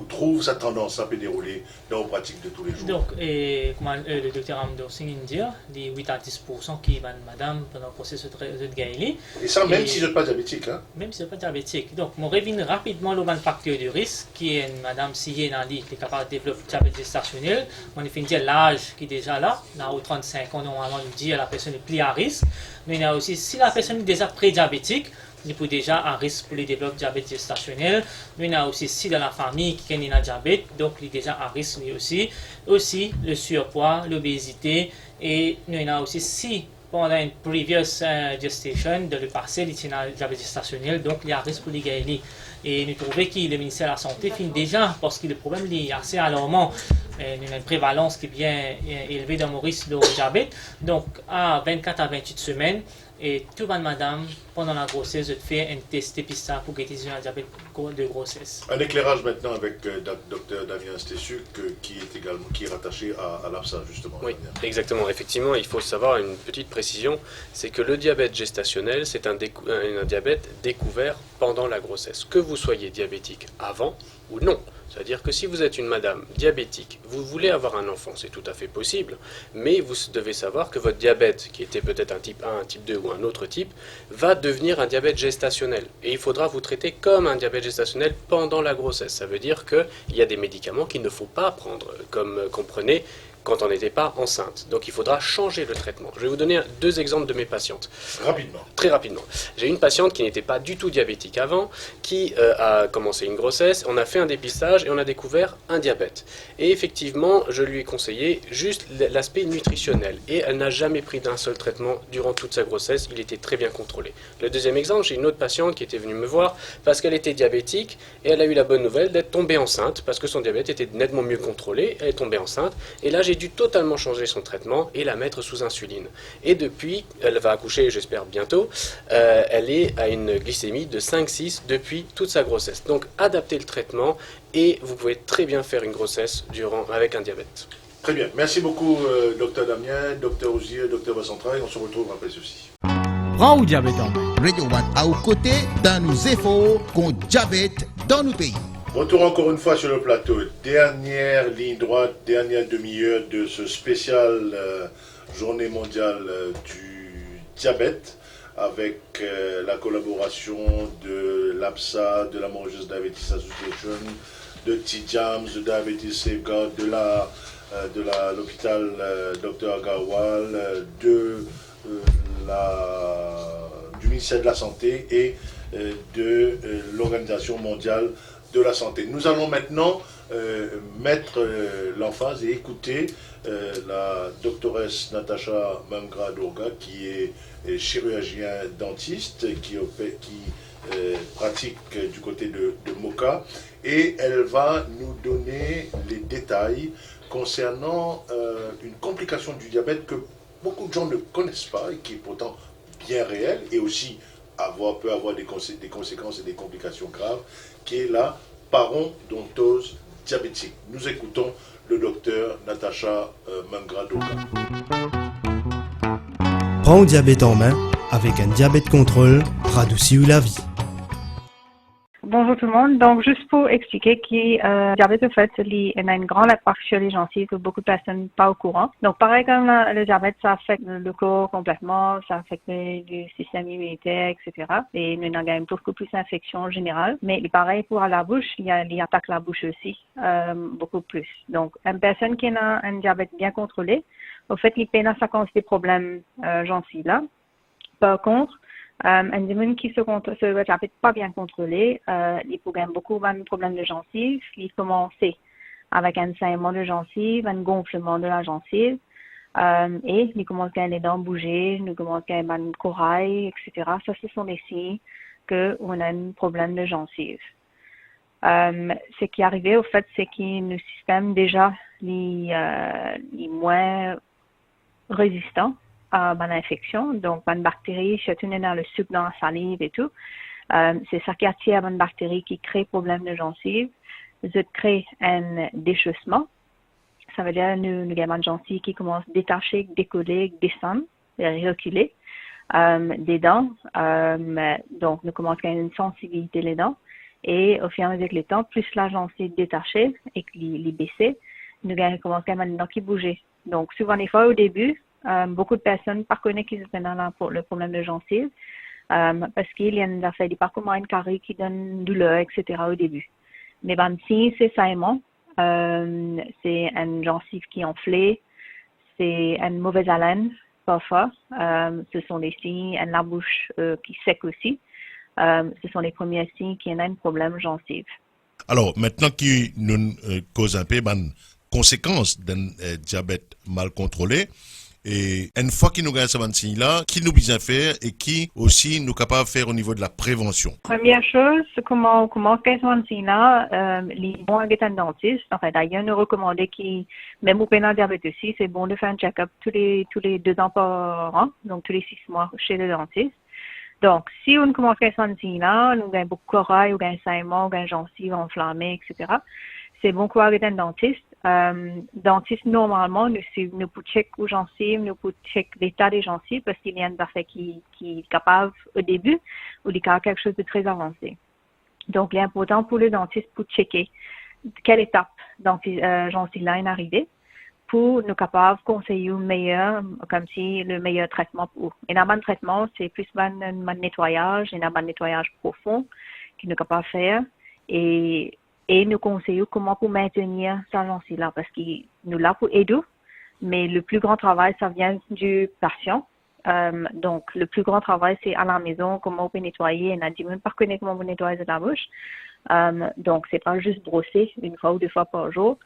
trouve sa tendance à se dérouler dans vos pratiques de tous les jours? Donc, comme le docteur Androsing dit, les 8 à 10% qui vont madame pendant le processus de Gaëli. Et ça, même si je n'êtes pas diabétique, hein? Même si je n'êtes pas diabétique. Donc, on revient rapidement le facteur de risque, qui est une madame si elle est capable de développer le diabète gestationnel. On a fait dire l'âge qui est déjà là, aux 35 ans, normalement, on dit à la personne est plus à risque. Mais il y a aussi, si la personne est déjà prédiabétique, il peut déjà à risque pour le développer diabète gestationnel. Mais il y a aussi si dans la famille qui a un diabète, donc il est déjà à risque lui aussi. Aussi le surpoids, l'obésité et il y a aussi si pendant une previous gestation de le passé, il y a un diabète gestationnel, donc il y a un risque pour les gagner. Et nous trouvons que le ministère de la Santé finit déjà parce que le problème est assez alarmant. Il y a une prévalence qui est bien élevée dans Maurice de diabète. Donc à 24 à 28 semaines, et tout le monde, madame, pendant la grossesse, de faire un test dépistage pour guérir un diabète de grossesse. Un éclairage maintenant avec Dr Damien Stésuc, qui est rattaché à l'APSA, justement. Oui, exactement. Effectivement, il faut savoir une petite précision, c'est que le diabète gestationnel, c'est un diabète découvert pendant la grossesse. Que vous soyez diabétique avant ou non. C'est-à-dire que si vous êtes une madame diabétique, vous voulez avoir un enfant, c'est tout à fait possible, mais vous devez savoir que votre diabète, qui était peut-être un type 1, un type 2 ou un autre type, va devenir un diabète gestationnel. Et il faudra vous traiter comme un diabète gestationnel pendant la grossesse. Ça veut dire qu'il y a des médicaments qu'il ne faut pas prendre, comme qu'on prenait quand on n'était pas enceinte. Donc il faudra changer le traitement. Je vais vous donner 2 exemples de mes patientes. Rapidement. Très rapidement. J'ai une patiente qui n'était pas du tout diabétique avant, qui a commencé une grossesse, on a fait un dépistage et on a découvert un diabète. Et effectivement, je lui ai conseillé juste l'aspect nutritionnel. Et elle n'a jamais pris d'un seul traitement durant toute sa grossesse, il était très bien contrôlé. Le deuxième exemple, j'ai une autre patiente qui était venue me voir parce qu'elle était diabétique et elle a eu la bonne nouvelle d'être tombée enceinte parce que son diabète était nettement mieux contrôlé, elle est tombée enceinte et là j'ai dû totalement changer son traitement et la mettre sous insuline. Et depuis, elle va accoucher, j'espère bientôt, elle est à une glycémie de 5-6 depuis toute sa grossesse. Donc adaptez le traitement et vous pouvez très bien faire une grossesse avec un diabète. Très bien. Merci beaucoup, docteur Damien, docteur Osier, docteur Vassantraille. On se retrouve après ceci. Prends ou diabète en main. Radio One à aux côtés dans nos efforts contre diabète dans nos pays. Retour encore une fois sur le plateau. Dernière ligne droite, dernière demi-heure de ce spécial journée mondiale du diabète avec la collaboration de l'APSA, de la Mauritius Diabetes Association, de TJAMS, de Diabetes Safeguard, de l'hôpital Dr Agarwal, du ministère de la Santé et de l'Organisation mondiale de la santé. Nous allons maintenant mettre l'emphase et écouter la doctoresse Natacha Mangra-Dorga qui est chirurgien dentiste qui pratique du côté de Moka et elle va nous donner les détails concernant une complication du diabète que beaucoup de gens ne connaissent pas et qui est pourtant bien réelle et aussi peut avoir des conséquences et des complications graves, qui est la parodontose diabétique. Nous écoutons le docteur Natacha Mangra-Dorga. Prends le diabète en main avec un diabète contrôle, radouci la vie. Bonjour tout le monde. Donc, juste pour expliquer que le diabète, en fait, il a une grande impact sur les gencives que beaucoup de personnes pas au courant. Donc, pareil comme le diabète, ça affecte le corps complètement, ça affecte le système immunitaire, etc. Et nous avons beaucoup plus d'infections en général. Mais pareil pour la bouche, il attaque la bouche aussi, beaucoup plus. Donc, une personne qui a un diabète bien contrôlé, au fait, il peine à ça cause des problèmes gencives là. Par contre, un diabète qui se diabète pas bien contrôlé, il peut avoir beaucoup de problèmes de gencives. Il commence avec un saignement de gencive, un gonflement de la gencive, et il commence à les dents bouger, il commence à avoir un corail, etc. Ça, ce sont des signes qu'on a un problème de gencive. Ce qui est arrivé, au fait, c'est que le système déjà est moins résistant à l'infection. Donc, une bactérie, surtout dans le sucre, dans la salive et tout, c'est ça qui attire une bactérie qui crée problème de gencive. Ça crée un déchaussement. Ça veut dire nous avons une gencive qui commence à détacher, décoller, descendre, reculer des dents. Donc, nous commençons à avoir une sensibilité les dents. Et au fur et à mesure que le temps, plus la gencive détachée et qu'il est baissé, nous commençons à avoir une dent qui bouge. Donc, souvent, des fois, au début, beaucoup de personnes ne connaissent qu'ils sont dans le problème de gencive parce qu'il y a une affaire, il pas comme une carie qui donne douleur, etc. au début. Mais si c'est saignement, c'est une gencive qui est enflée, c'est une mauvaise haleine parfois, ce sont des signes, la bouche qui sec aussi, ce sont les premiers signes qu'il y a un problème gencive. Alors, maintenant qui nous cause un peu de conséquences d'un diabète mal contrôlé, et une fois qu'il nous gagne ce signe-là, qui nous besoin faire et qui aussi nous capable de faire au niveau de la prévention? Première chose, comment ce signe-là, les bons avec un dentiste. En fait, d'ailleurs, nous recommandons même au pénal diabète aussi, c'est bon de faire un check-up tous les 2 ans par an, donc tous les 6 mois chez le dentiste. Donc, si on commence à ce signe-là, nous avons beaucoup de corail, ou un saignement, ou un gencive enflammé, etc. C'est bon qu'on avec un dentiste. Dentiste, normalement, nous pouvons checker aux gencives, nous pouvons checker l'état des gencives parce qu'il y a une affaire qui est capable au début ou il y a quelque chose de très avancé. Donc, il est important pour le dentiste pour checker quelle étape gencive-là est arrivée pour nous capables de conseiller le meilleur, comme si le meilleur traitement pour. Et dans le traitement, c'est plus un nettoyage, et un nettoyage profond qu'il nous capable de faire. Et nous conseillons comment pour maintenir sa gencive là, parce que nous là pour aider, mais le plus grand travail, ça vient du patient. Donc, le plus grand travail, c'est à la maison, comment on peut nettoyer. On a dit même pas connaître comment on nettoie la bouche. Donc, c'est pas juste brosser une fois ou deux fois par jour.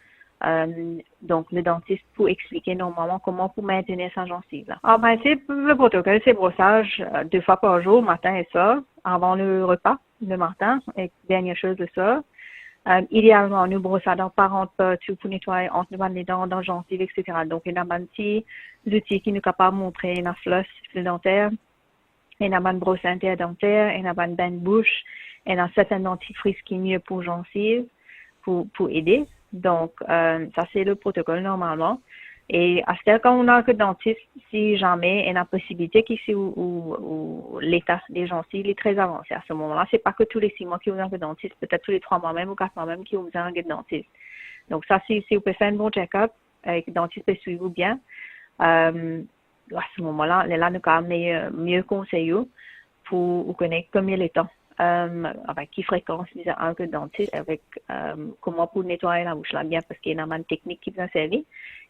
Donc, le dentiste pour expliquer normalement comment pour maintenir sa gencive là. C'est le protocole, c'est brossage 2 fois par jour, matin et soir, avant le repas, le matin, et dernière chose le soir. Idéalement, nous brossons par entre partout pour nettoyer entre les dents, dans la gencive, etc. Donc, il y a un petit outil qui nous capable de montrer une flosse dentaire, il y a une brosse interdentaire, il y a une bain de bouche, il y a un certain dentifrice qui est mieux pour gencive, pour aider. Donc, ça, c'est le protocole normalement. Et à ce stade, quand on a un dentiste, si jamais il y a une possibilité qu'ici où l'état des gencives est très avancé. À ce moment-là, c'est pas que tous les 6 mois qu'il y a un dentiste, peut-être tous les 3 mois même ou 4 mois même qu'il y a besoin d'un dentiste. Donc, ça, si vous pouvez faire un bon check-up, avec le dentiste peut suivre bien, à ce moment-là, là, nous avons mieux conseillé pour connaître combien de temps. Avec qui fréquence disons un dentiste, avec comment pour nettoyer la bouche là bien, parce qu'il y a une technique qui vient servir,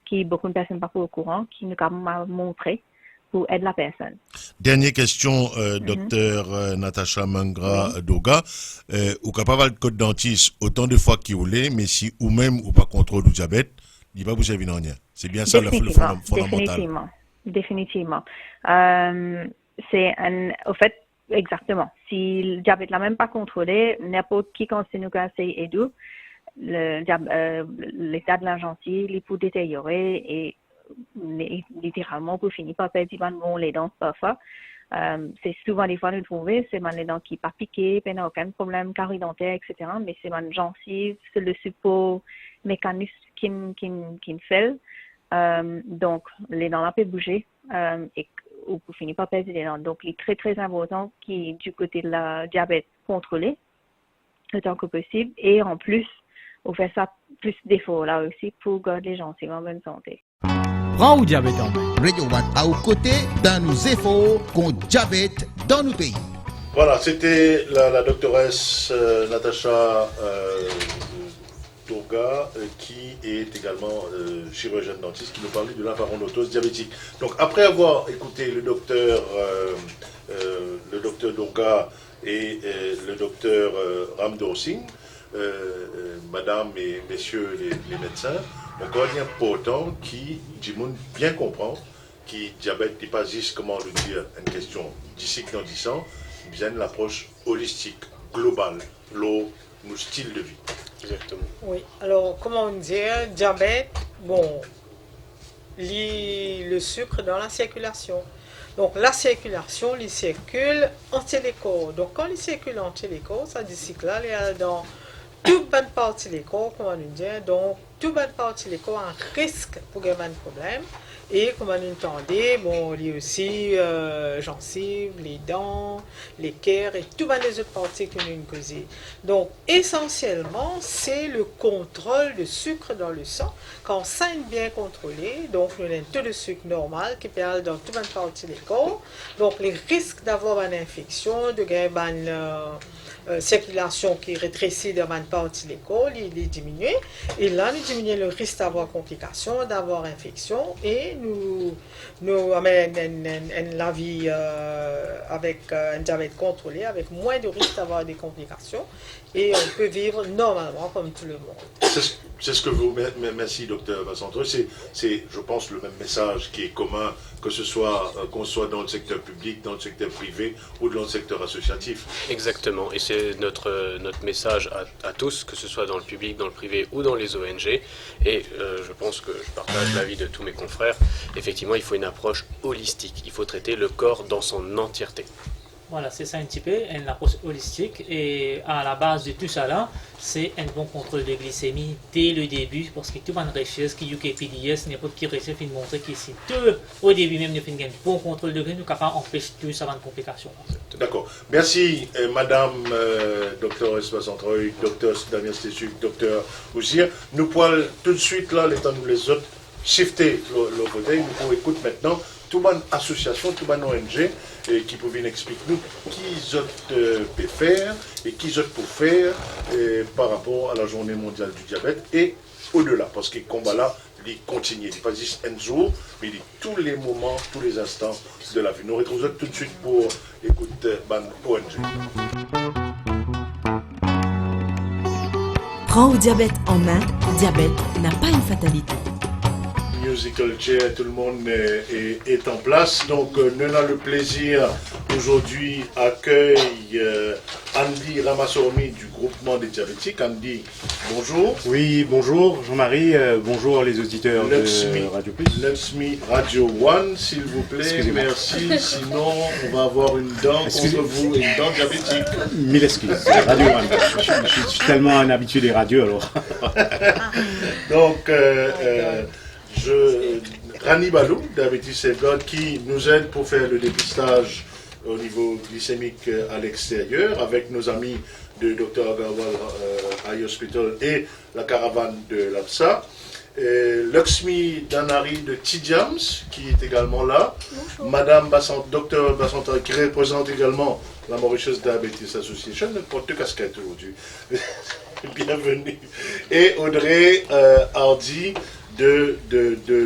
qui beaucoup de personnes ne sont pas au courant, qui nous a montré pour aider la personne. Dernière question, docteur Natacha Mangra Doga. Ou capable de code dentiste autant de fois qu'il voulait, mais si ou même ou pas contrôle du diabète, il va vous servir en rien. C'est bien ça le fondamental. Définitivement. C'est au fait, exactement. Si le diabète l'a même pas contrôlé, n'importe qui continue à essayer d'aider, l'état de la gencive, il peut détériorer et littéralement pour finir par perdre les dents parfois. C'est souvent des fois nous trouver, c'est les dents qui pas piquées, pas aucun problème carie dentaire, etc. Mais c'est ma gencive, c'est le support mécanisme qui fait. Donc les dents là peuvent bouger et ou pour finir par perdre les dents. Donc, il est très, très important qui du côté de la diabète contrôlé, le temps que possible. Et en plus, on fait ça plus d'efforts là aussi pour garder les gencives en bonne santé. Prends ou diabète en main. Radio One à aux côtés dans nos efforts contre diabète dans nos pays. Voilà, c'était la doctoresse Natacha Doga, qui est également chirurgienne dentiste, qui nous parlait de la parodontose diabétique. Donc après avoir écouté le docteur Doga et le docteur Ramdo Singh, madame et messieurs les médecins, on connaît important qui dit bien comprend qui diabète n'est pas juste, comment le dire, une question d'ici que dans 10 ans, bien l'approche holistique, globale, nos styles de vie. Exactement. Oui, alors comment dire, diabète, bon, le sucre dans la circulation. Donc la circulation, il circule entre les corps. Donc quand il circule entre les corps, ça dit que là, il y a dans toute bonne partie des corps, comment nous dire, donc toute bonne partie des corps a un risque pour avoir un problème. Et comme on entendait, bon, il y a aussi gencives, les dents, les cœurs et toutes les autres parties que nous causons. Donc, essentiellement, c'est le contrôle de sucre dans le sang. Quand ça est bien contrôlé, donc nous avons un taux de sucre normal qui permet dans toute une partie des corps. Donc, les risques d'avoir une infection, de gagner une circulation qui rétrécit dans une partie des corps, il est diminué. Et là, nous diminuons le risque d'avoir complications, d'avoir infection et nous amène la vie avec un diabète contrôlé, avec moins de risque d'avoir des complications et on peut vivre normalement comme tout le monde. C'est ce que vous... Merci, docteur Vincent. C'est, je pense, le même message qui est commun, que ce soit qu'on soit dans le secteur public, dans le secteur privé ou dans le secteur associatif. Exactement, et c'est notre message à tous, que ce soit dans le public, dans le privé ou dans les ONG. Et je pense que je partage l'avis de tous mes confrères. Effectivement, il faut une approche holistique. Il faut traiter le corps dans son entièreté. Voilà, c'est ça un petit peu, une approche holistique. Et à la base de tout ça là, c'est un bon contrôle de glycémie dès le début, parce que tout le monde recherche, qui UKPDS, n'importe qui recherche, il montre qu'ici, au début même, nous faisons un bon contrôle de glycémie, nous capable d'empêcher tout ça de complications. D'accord. Merci, madame, docteur Espa-Centreuil, docteur Damien Stessuk, docteur Oussir. Nous pouvons tout de suite, là, les temps nous les autres, shifter le côté, nous pouvons écouter maintenant toute une association, toute une ONG qui peut venir expliquer nous qui peut faire et qui peut faire par rapport à la journée mondiale du diabète et au-delà, parce que le combat là, il continue, il n'est pas juste un jour, mais il est tous les moments, tous les instants de la vie. Nous retrouvons tout de suite pour écouter ONG. Prends au diabète en main, diabète n'a pas une fatalité. Musical chair, tout le monde est en place. Donc, nous avons le plaisir aujourd'hui accueille Andy Ramassoumi du groupement des diabétiques. Andy, bonjour. Oui, bonjour Jean-Marie, bonjour les auditeurs de Radio Plus. Luxmi Radio One, s'il vous plaît. Merci, sinon on va avoir une dent contre vous, une dent diabétique. Mille excuses, Radio One. Je suis tellement un habitué des radios alors. Donc, Rani Balou, Diabetes and Blood, qui nous aide pour faire le dépistage au niveau glycémique à l'extérieur avec nos amis de Dr Agarwal Eye Hospital et la caravane de l'APSA. Luxmi Danari de Tidjams qui est également là. Bonjour. Madame Dr Bassanta qui représente également la Mauritius Diabetes Association. Porte de casquette aujourd'hui. Bienvenue. Et Audrey Hardy de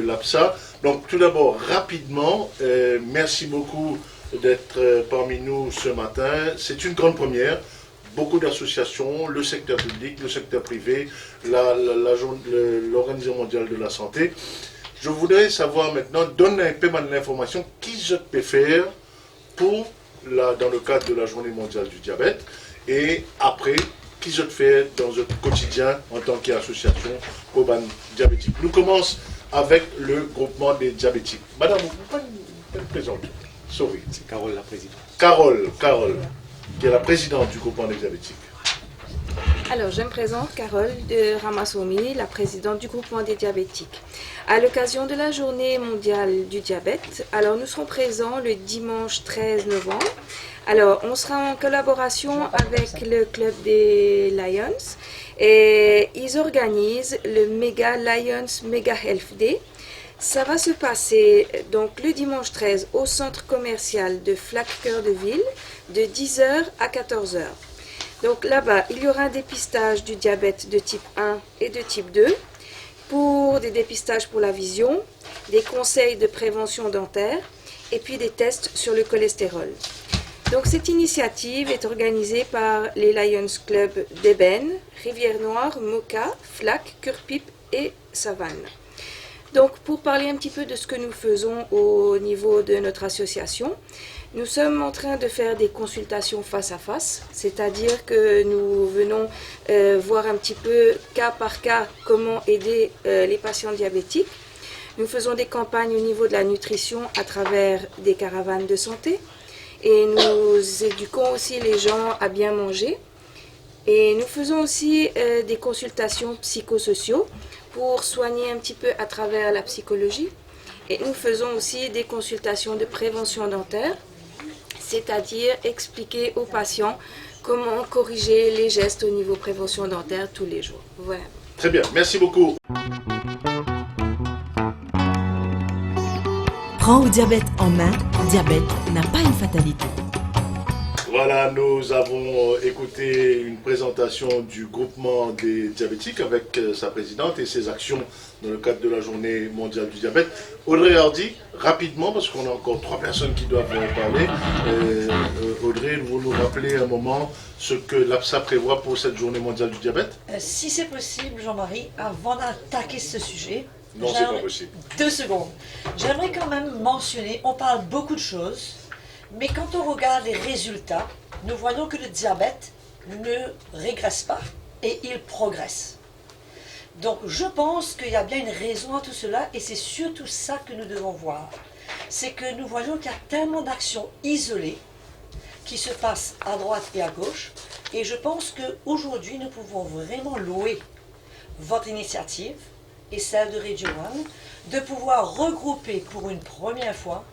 l'APSA. Donc tout d'abord, rapidement, merci beaucoup d'être parmi nous ce matin. C'est une grande première. Beaucoup d'associations, le secteur public, le secteur privé, l'Organisation mondiale de la santé. Je voudrais savoir maintenant, donne un peu d'informations, qui je peux faire pour, dans le cadre de la journée mondiale du diabète, et après, qui je fais dans le quotidien en tant qu'association pour les diabétiques. Nous commençons avec le groupement des diabétiques. Madame, vous pouvez me présenter. Sorry. C'est Carole, la présidente. Carole, qui est la présidente du groupement des diabétiques. Alors, je me présente Carole de Ramassoumi, la présidente du groupement des diabétiques. À l'occasion de la journée mondiale du diabète, alors nous serons présents le dimanche 13 novembre. Alors, on sera en collaboration avec le club des Lions et ils organisent le Mega Lions Mega Health Day. Ça va se passer donc le dimanche 13 au centre commercial de Flac Cœur de Ville de 10h à 14h. Donc là-bas, il y aura un dépistage du diabète de type 1 et de type 2 pour des dépistages pour la vision, des conseils de prévention dentaire et puis des tests sur le cholestérol. Donc cette initiative est organisée par les Lions Club d'Ébène, Rivière-Noire, Moka, Flac, Curpipe et Savane. Donc pour parler un petit peu de ce que nous faisons au niveau de notre association, nous sommes en train de faire des consultations face à face, c'est-à-dire que nous venons voir un petit peu cas par cas comment aider les patients diabétiques. Nous faisons des campagnes au niveau de la nutrition à travers des caravanes de santé et nous éduquons aussi les gens à bien manger. Et nous faisons aussi des consultations psychosociaux pour soigner un petit peu à travers la psychologie. Et nous faisons aussi des consultations de prévention dentaire, c'est-à-dire expliquer aux patients comment corriger les gestes au niveau prévention dentaire tous les jours. Voilà. Très bien, merci beaucoup. Prends au diabète en main, diabète n'a pas une fatalité. Voilà, nous avons écouté une présentation du groupement des diabétiques avec sa présidente et ses actions dans le cadre de la journée mondiale du diabète. Audrey Hardy, rapidement, parce qu'on a encore 3 personnes qui doivent parler. Audrey, vous nous rappelez un moment ce que l'APSA prévoit pour cette journée mondiale du diabète? Si c'est possible, Jean-Marie, avant d'attaquer ce sujet, non, c'est pas possible. 2 secondes. J'aimerais quand même mentionner, on parle beaucoup de choses, mais quand on regarde les résultats, nous voyons que le diabète ne régresse pas et il progresse. Donc je pense qu'il y a bien une raison à tout cela et c'est surtout ça que nous devons voir. C'est que nous voyons qu'il y a tellement d'actions isolées qui se passent à droite et à gauche et je pense qu'aujourd'hui nous pouvons vraiment louer votre initiative et celle de Radio One de pouvoir regrouper pour une première fois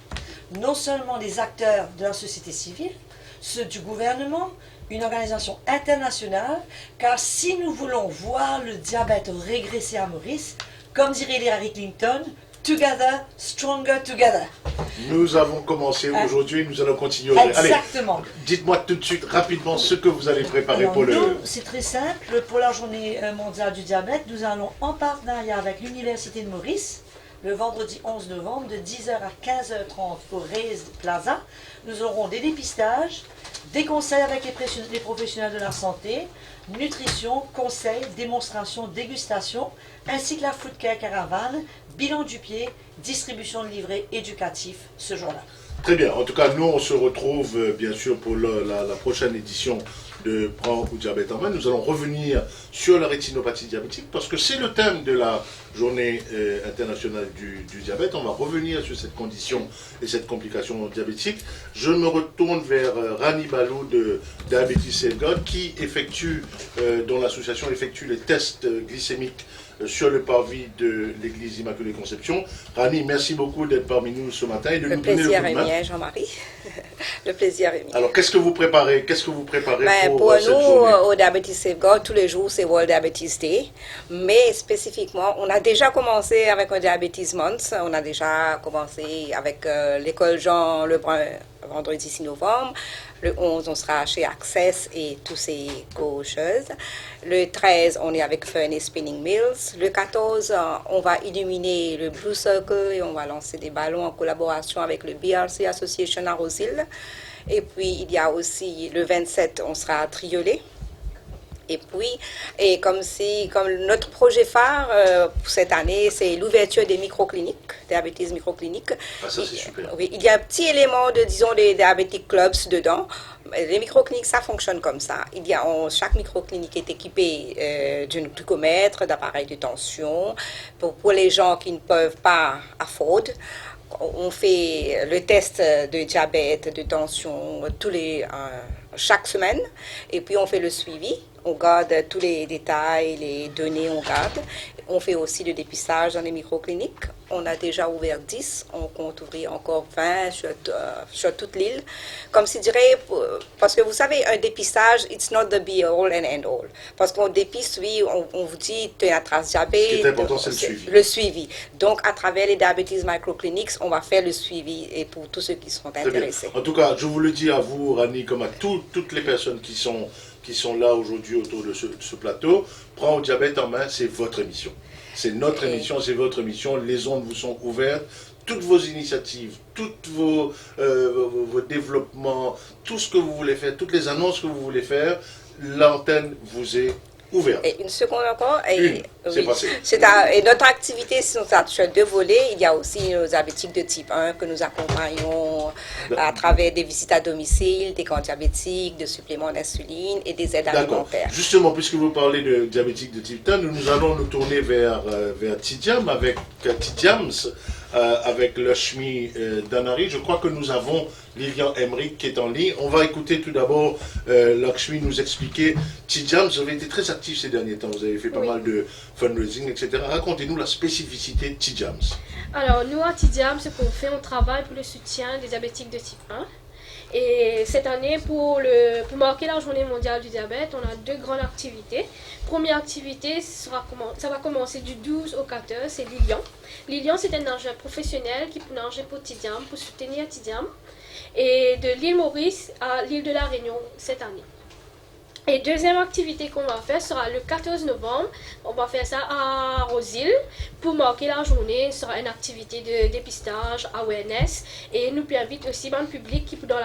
non seulement les acteurs de la société civile, ceux du gouvernement, une organisation internationale, car si nous voulons voir le diabète régresser à Maurice, Comme dirait Hillary Clinton, together, stronger together. Nous avons commencé aujourd'hui, nous allons continuer. Exactement. Allez, dites-moi tout de suite, rapidement, ce que vous allez préparer Alors, pour le... nous, c'est très simple. Pour la journée mondiale du diabète, nous allons en partenariat avec l'Université de Maurice, le vendredi 11 novembre, de 10h à 15h30 au Raised Plaza. Nous aurons des dépistages, des conseils avec les professionnels de la santé, nutrition, conseils, démonstrations, dégustation, ainsi que la Food Care Caravane, bilan du pied, distribution de livrets éducatifs ce jour-là. Très bien. En tout cas, nous, on se retrouve bien sûr pour la prochaine édition de Prends ou diabète en main. Nous allons revenir sur la rétinopathie diabétique parce que c'est le thème de la journée internationale du diabète. On va revenir sur cette condition et cette complication diabétique. Je me retourne vers Rani Balou de Diabetes Safeguard qui effectue, dont l'association effectue les tests glycémiques sur le parvis de l'église Immaculée Conception. Rani, merci beaucoup d'être parmi nous ce matin et de nous donner le coup de main. Le plaisir est mien, Jean-Marie. Le plaisir est mien. Alors, qu'est-ce que vous préparez pour cette nous, journée? au Diabetes Safeguard, tous les jours, c'est World Diabetes Day. Mais spécifiquement, on a déjà commencé avec un Diabetes Month. On a déjà commencé avec l'école Jean Lebrun vendredi 6 novembre. Le 11, on sera chez Access et tous ses co-choses. Le 13, on est avec Fun et Spinning Mills. Le 14, on va illuminer le Blue Circle et on va lancer des ballons en collaboration avec le BRC Association à Rosil. Et puis, il y a aussi le 27, on sera à Triolet. Et puis, comme notre projet phare pour cette année, c'est l'ouverture des microcliniques, diabétisme microcliniques. Ah, ça c'est super. Oui, il y a un petit élément de, disons, des diabetic clubs dedans. Les microcliniques, ça fonctionne comme ça. Chaque microclinique est équipée d'un glucomètre, d'appareil de tension. Pour les gens qui ne peuvent pas afford, on fait le test de diabète, de tension chaque semaine. Et puis, on fait le suivi. On garde tous les détails, les données, on garde. On fait aussi le dépistage dans les microcliniques. On a déjà ouvert 10. On compte ouvrir encore 20 sur toute l'île. Comme je dirais, parce que vous savez, un dépistage, it's not the be all and end all. Parce qu'on dépiste, oui, on vous dit, tu as une trace diabète. Ce qui est important, c'est le suivi. Le suivi. Donc, à travers les Diabetes Microclinics, on va faire le suivi et pour tous ceux qui sont intéressés. En tout cas, je vous le dis à vous, Rani, comme à toutes les personnes qui sont là aujourd'hui autour de ce plateau, Prends au diabète en main, c'est votre émission. C'est notre émission, c'est votre émission. Les ondes vous sont ouvertes. Toutes vos initiatives, tous vos développements, tout ce que vous voulez faire, toutes les annonces que vous voulez faire, l'antenne vous est ouverte. Et une seconde encore. C'est passé. Et notre activité, sur deux volets. Il y a aussi nos diabétiques de type 1 que nous accompagnons à travers des visites à domicile, des camps diabétiques, de suppléments d'insuline et des aides alimentaires. Justement, puisque vous parlez de diabétiques de type 1, nous allons nous tourner vers Tidiam avec Tidiams. Avec Lakshmi Danari. Je crois que nous avons Lilian Emmerich qui est en ligne. On va écouter tout d'abord Lakshmi nous expliquer. Tidiam, vous avez été très actif ces derniers temps. Vous avez fait pas mal de fundraising, etc. Racontez-nous la spécificité de Tidiam. Alors, nous à Tidiam, ce qu'on fait, on travaille pour le soutien des diabétiques de type 1. Et cette année, pour marquer la journée mondiale du diabète, on a deux grandes activités. Première activité, ça va commencer du 12 au 14, c'est Lilian. Lilian, c'est un nageur professionnel qui peut nager pour Tidiam, pour soutenir Tidiam. Et de l'île Maurice à l'île de la Réunion cette année. Et deuxième activité qu'on va faire sera le 14 novembre. On va faire ça à Rosil pour marquer la journée. Ce sera une activité de dépistage, awareness. Et nous invite aussi le public qui dans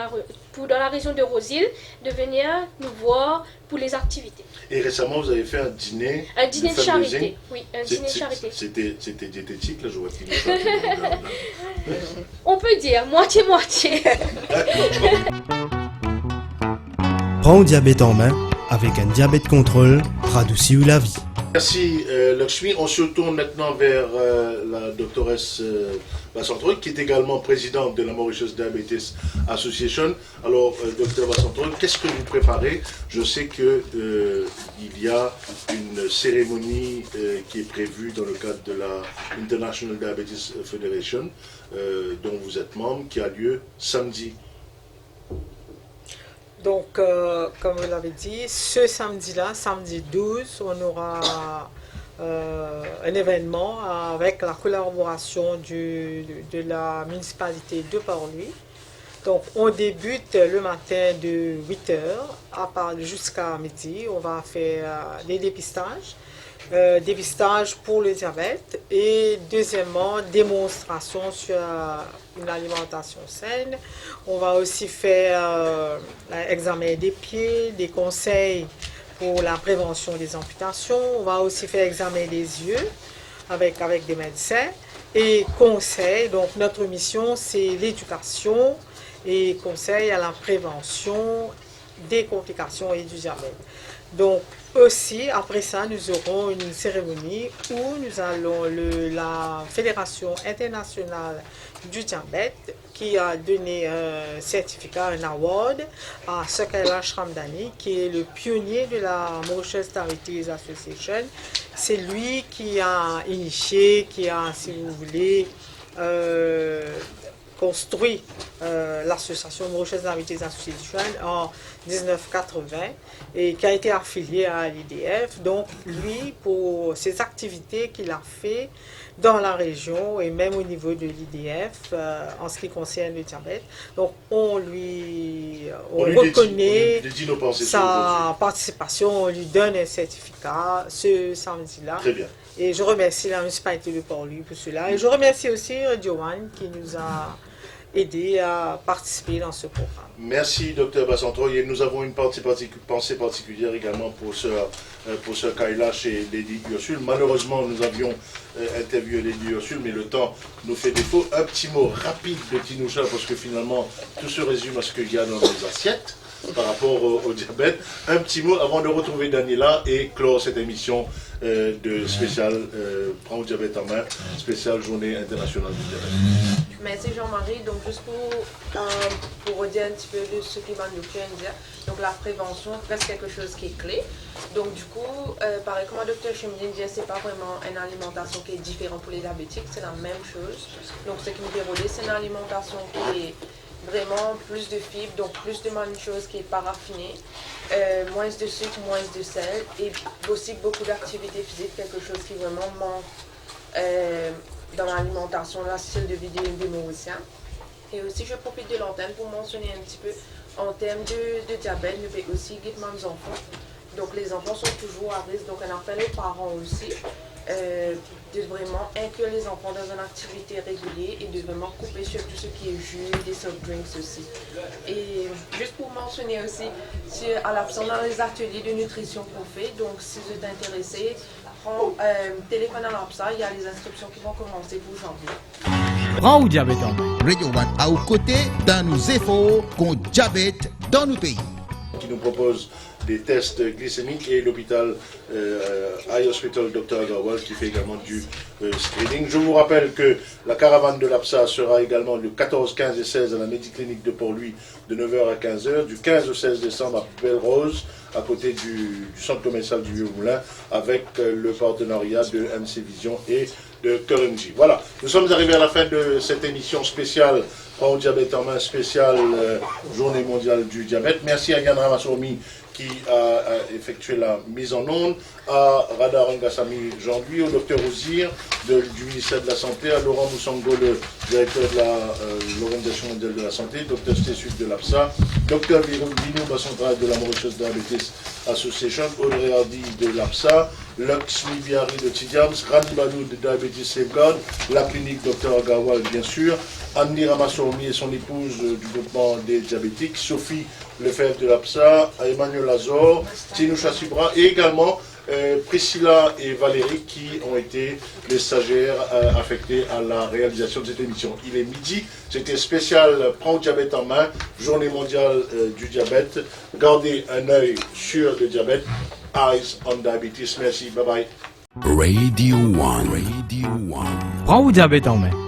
la région de Rosil de venir nous voir pour les activités. Et récemment, vous avez fait un dîner. Un dîner de charité. Oui, un dîner de charité. C'était diététique, là, je vois qu'il est là. On peut dire moitié-moitié. Prends au diabète en main avec un diabète contrôle radouci la vie. Merci Lakshmi. On se tourne maintenant vers la doctoresse Bassantruc qui est également présidente de la Mauritius Diabetes Association. Alors docteur Bassantruc, qu'est-ce que vous préparez? Je sais que il y a une cérémonie qui est prévue dans le cadre de la International Diabetes Federation dont vous êtes membre, qui a lieu samedi. Donc, comme vous l'avez dit, ce samedi-là, samedi 12, on aura un événement avec la collaboration de la municipalité de Port-Louis. Donc, on débute le matin de 8h jusqu'à midi. On va faire des dépistages. Dépistage pour le diabète et deuxièmement, démonstration sur une alimentation saine. On va aussi faire examen des pieds, des conseils pour la prévention des amputations. On va aussi faire examen des yeux avec des médecins et conseils. Donc, notre mission, c'est l'éducation et conseil à la prévention des complications et du diabète. Donc, aussi, après ça, nous aurons une cérémonie où nous allons, la Fédération internationale du diabète, qui a donné un certificat, un award à Kailash Ramdani, qui est le pionnier de la Mauritius Diabetes Association. C'est lui qui a initié, qui a, si vous voulez, construit l'association Mauritius Diabetes Association en 1980 et qui a été affilié à l'IDF. Donc lui, pour ses activités qu'il a fait dans la région et même au niveau de l'IDF en ce qui concerne le diabète, donc on reconnaît sa participation, on lui donne un certificat ce samedi-là. Très bien. Et je remercie la municipalité de Port-Louis pour cela. Et je remercie aussi Radio One qui nous a aidé à participer dans ce programme. Merci, Dr Bassantroy. Et nous avons une pensée particulière également pour Sir Kailash et Lady Ursule. Malheureusement, nous avions interviewé Lady Ursule, mais le temps nous fait défaut. Un petit mot rapide de Tinoucha, parce que finalement, tout se résume à ce qu'il y a dans les assiettes par rapport au diabète. Un petit mot avant de retrouver Daniela et clore cette émission de spécial Prends au diabète en main, spéciale journée internationale du diabète. Merci Jean-Marie. Donc juste pour redire un petit peu de ce qui va nous faire dire, donc la prévention reste quelque chose qui est clé. Donc du coup, pareil comme le docteur Chemien dit, c'est pas vraiment une alimentation qui est différente pour les diabétiques, c'est la même chose. Donc ce qui nous déroule, c'est une alimentation qui est vraiment plus de fibres, donc plus de bonnes choses qui est pas raffinée, moins de sucre, moins de sel et aussi beaucoup d'activité physique, quelque chose qui vraiment manque dans l'alimentation, la style de vie des Mauriciens. Et aussi je profite de l'antenne pour mentionner un petit peu en termes de diabète, nous pouvons aussi guider les enfants. Donc les enfants sont toujours à risque, donc on appelle aux parents aussi de vraiment inclure les enfants dans une activité régulière et de vraiment couper sur tout ce qui est jus, des soft drinks aussi. Et juste pour mentionner aussi, à l'absence dans les ateliers de nutrition qu'on fait, donc si vous êtes intéressé, téléphone à l'APSA, il y a les inscriptions qui vont commencer pour janvier. Prends au diabète en main. Radio One à aux côtés dans nos efforts contre le diabète dans nos pays. Qui nous propose des tests glycémiques et l'hôpital Eye Hospital Dr Agarwal qui fait également du screening. Je vous rappelle que la caravane de l'APSA sera également le 14, 15 et 16 à la Médiclinique de Port-Louis de 9h à 15h, du 15 au 16 décembre à Belle-Rose, à côté du centre commercial du Vieux-Moulin, avec le partenariat de MC Vision et de Currency. Voilà, nous sommes arrivés à la fin de cette émission spéciale Prends au diabète en main, spéciale Journée mondiale du diabète. Merci à Yann Ramassoumi qui a effectué la mise en onde, à Radar Ngassami Jean-Louis, au docteur Ozir du ministère de la Santé, à Laurent Moussango, le directeur de l'Organisation mondiale de la santé, docteur Stessut de l'APSA, docteur Vino Bassantra de la Mauritius Diabetes Association, Audrey Hardy de l'APSA, Luxmi Biari de Tidiams, Rani Balou de Diabetes Safeguard, la clinique Dr Agarwal bien sûr, Andy Ramassoumi et son épouse du groupement des diabétiques, Sophie Lefebvre de l'APSA, Emmanuel Lazor, Tinoucha Subra et également Priscilla et Valérie qui ont été les stagiaires affectés à la réalisation de cette émission. Il est midi, c'était spécial Prends au diabète en main, journée mondiale du diabète. Gardez un œil sur le diabète. Eyes on Diabetes. Merci, bye bye. Radio One. Radio One. Prends au diabète en main.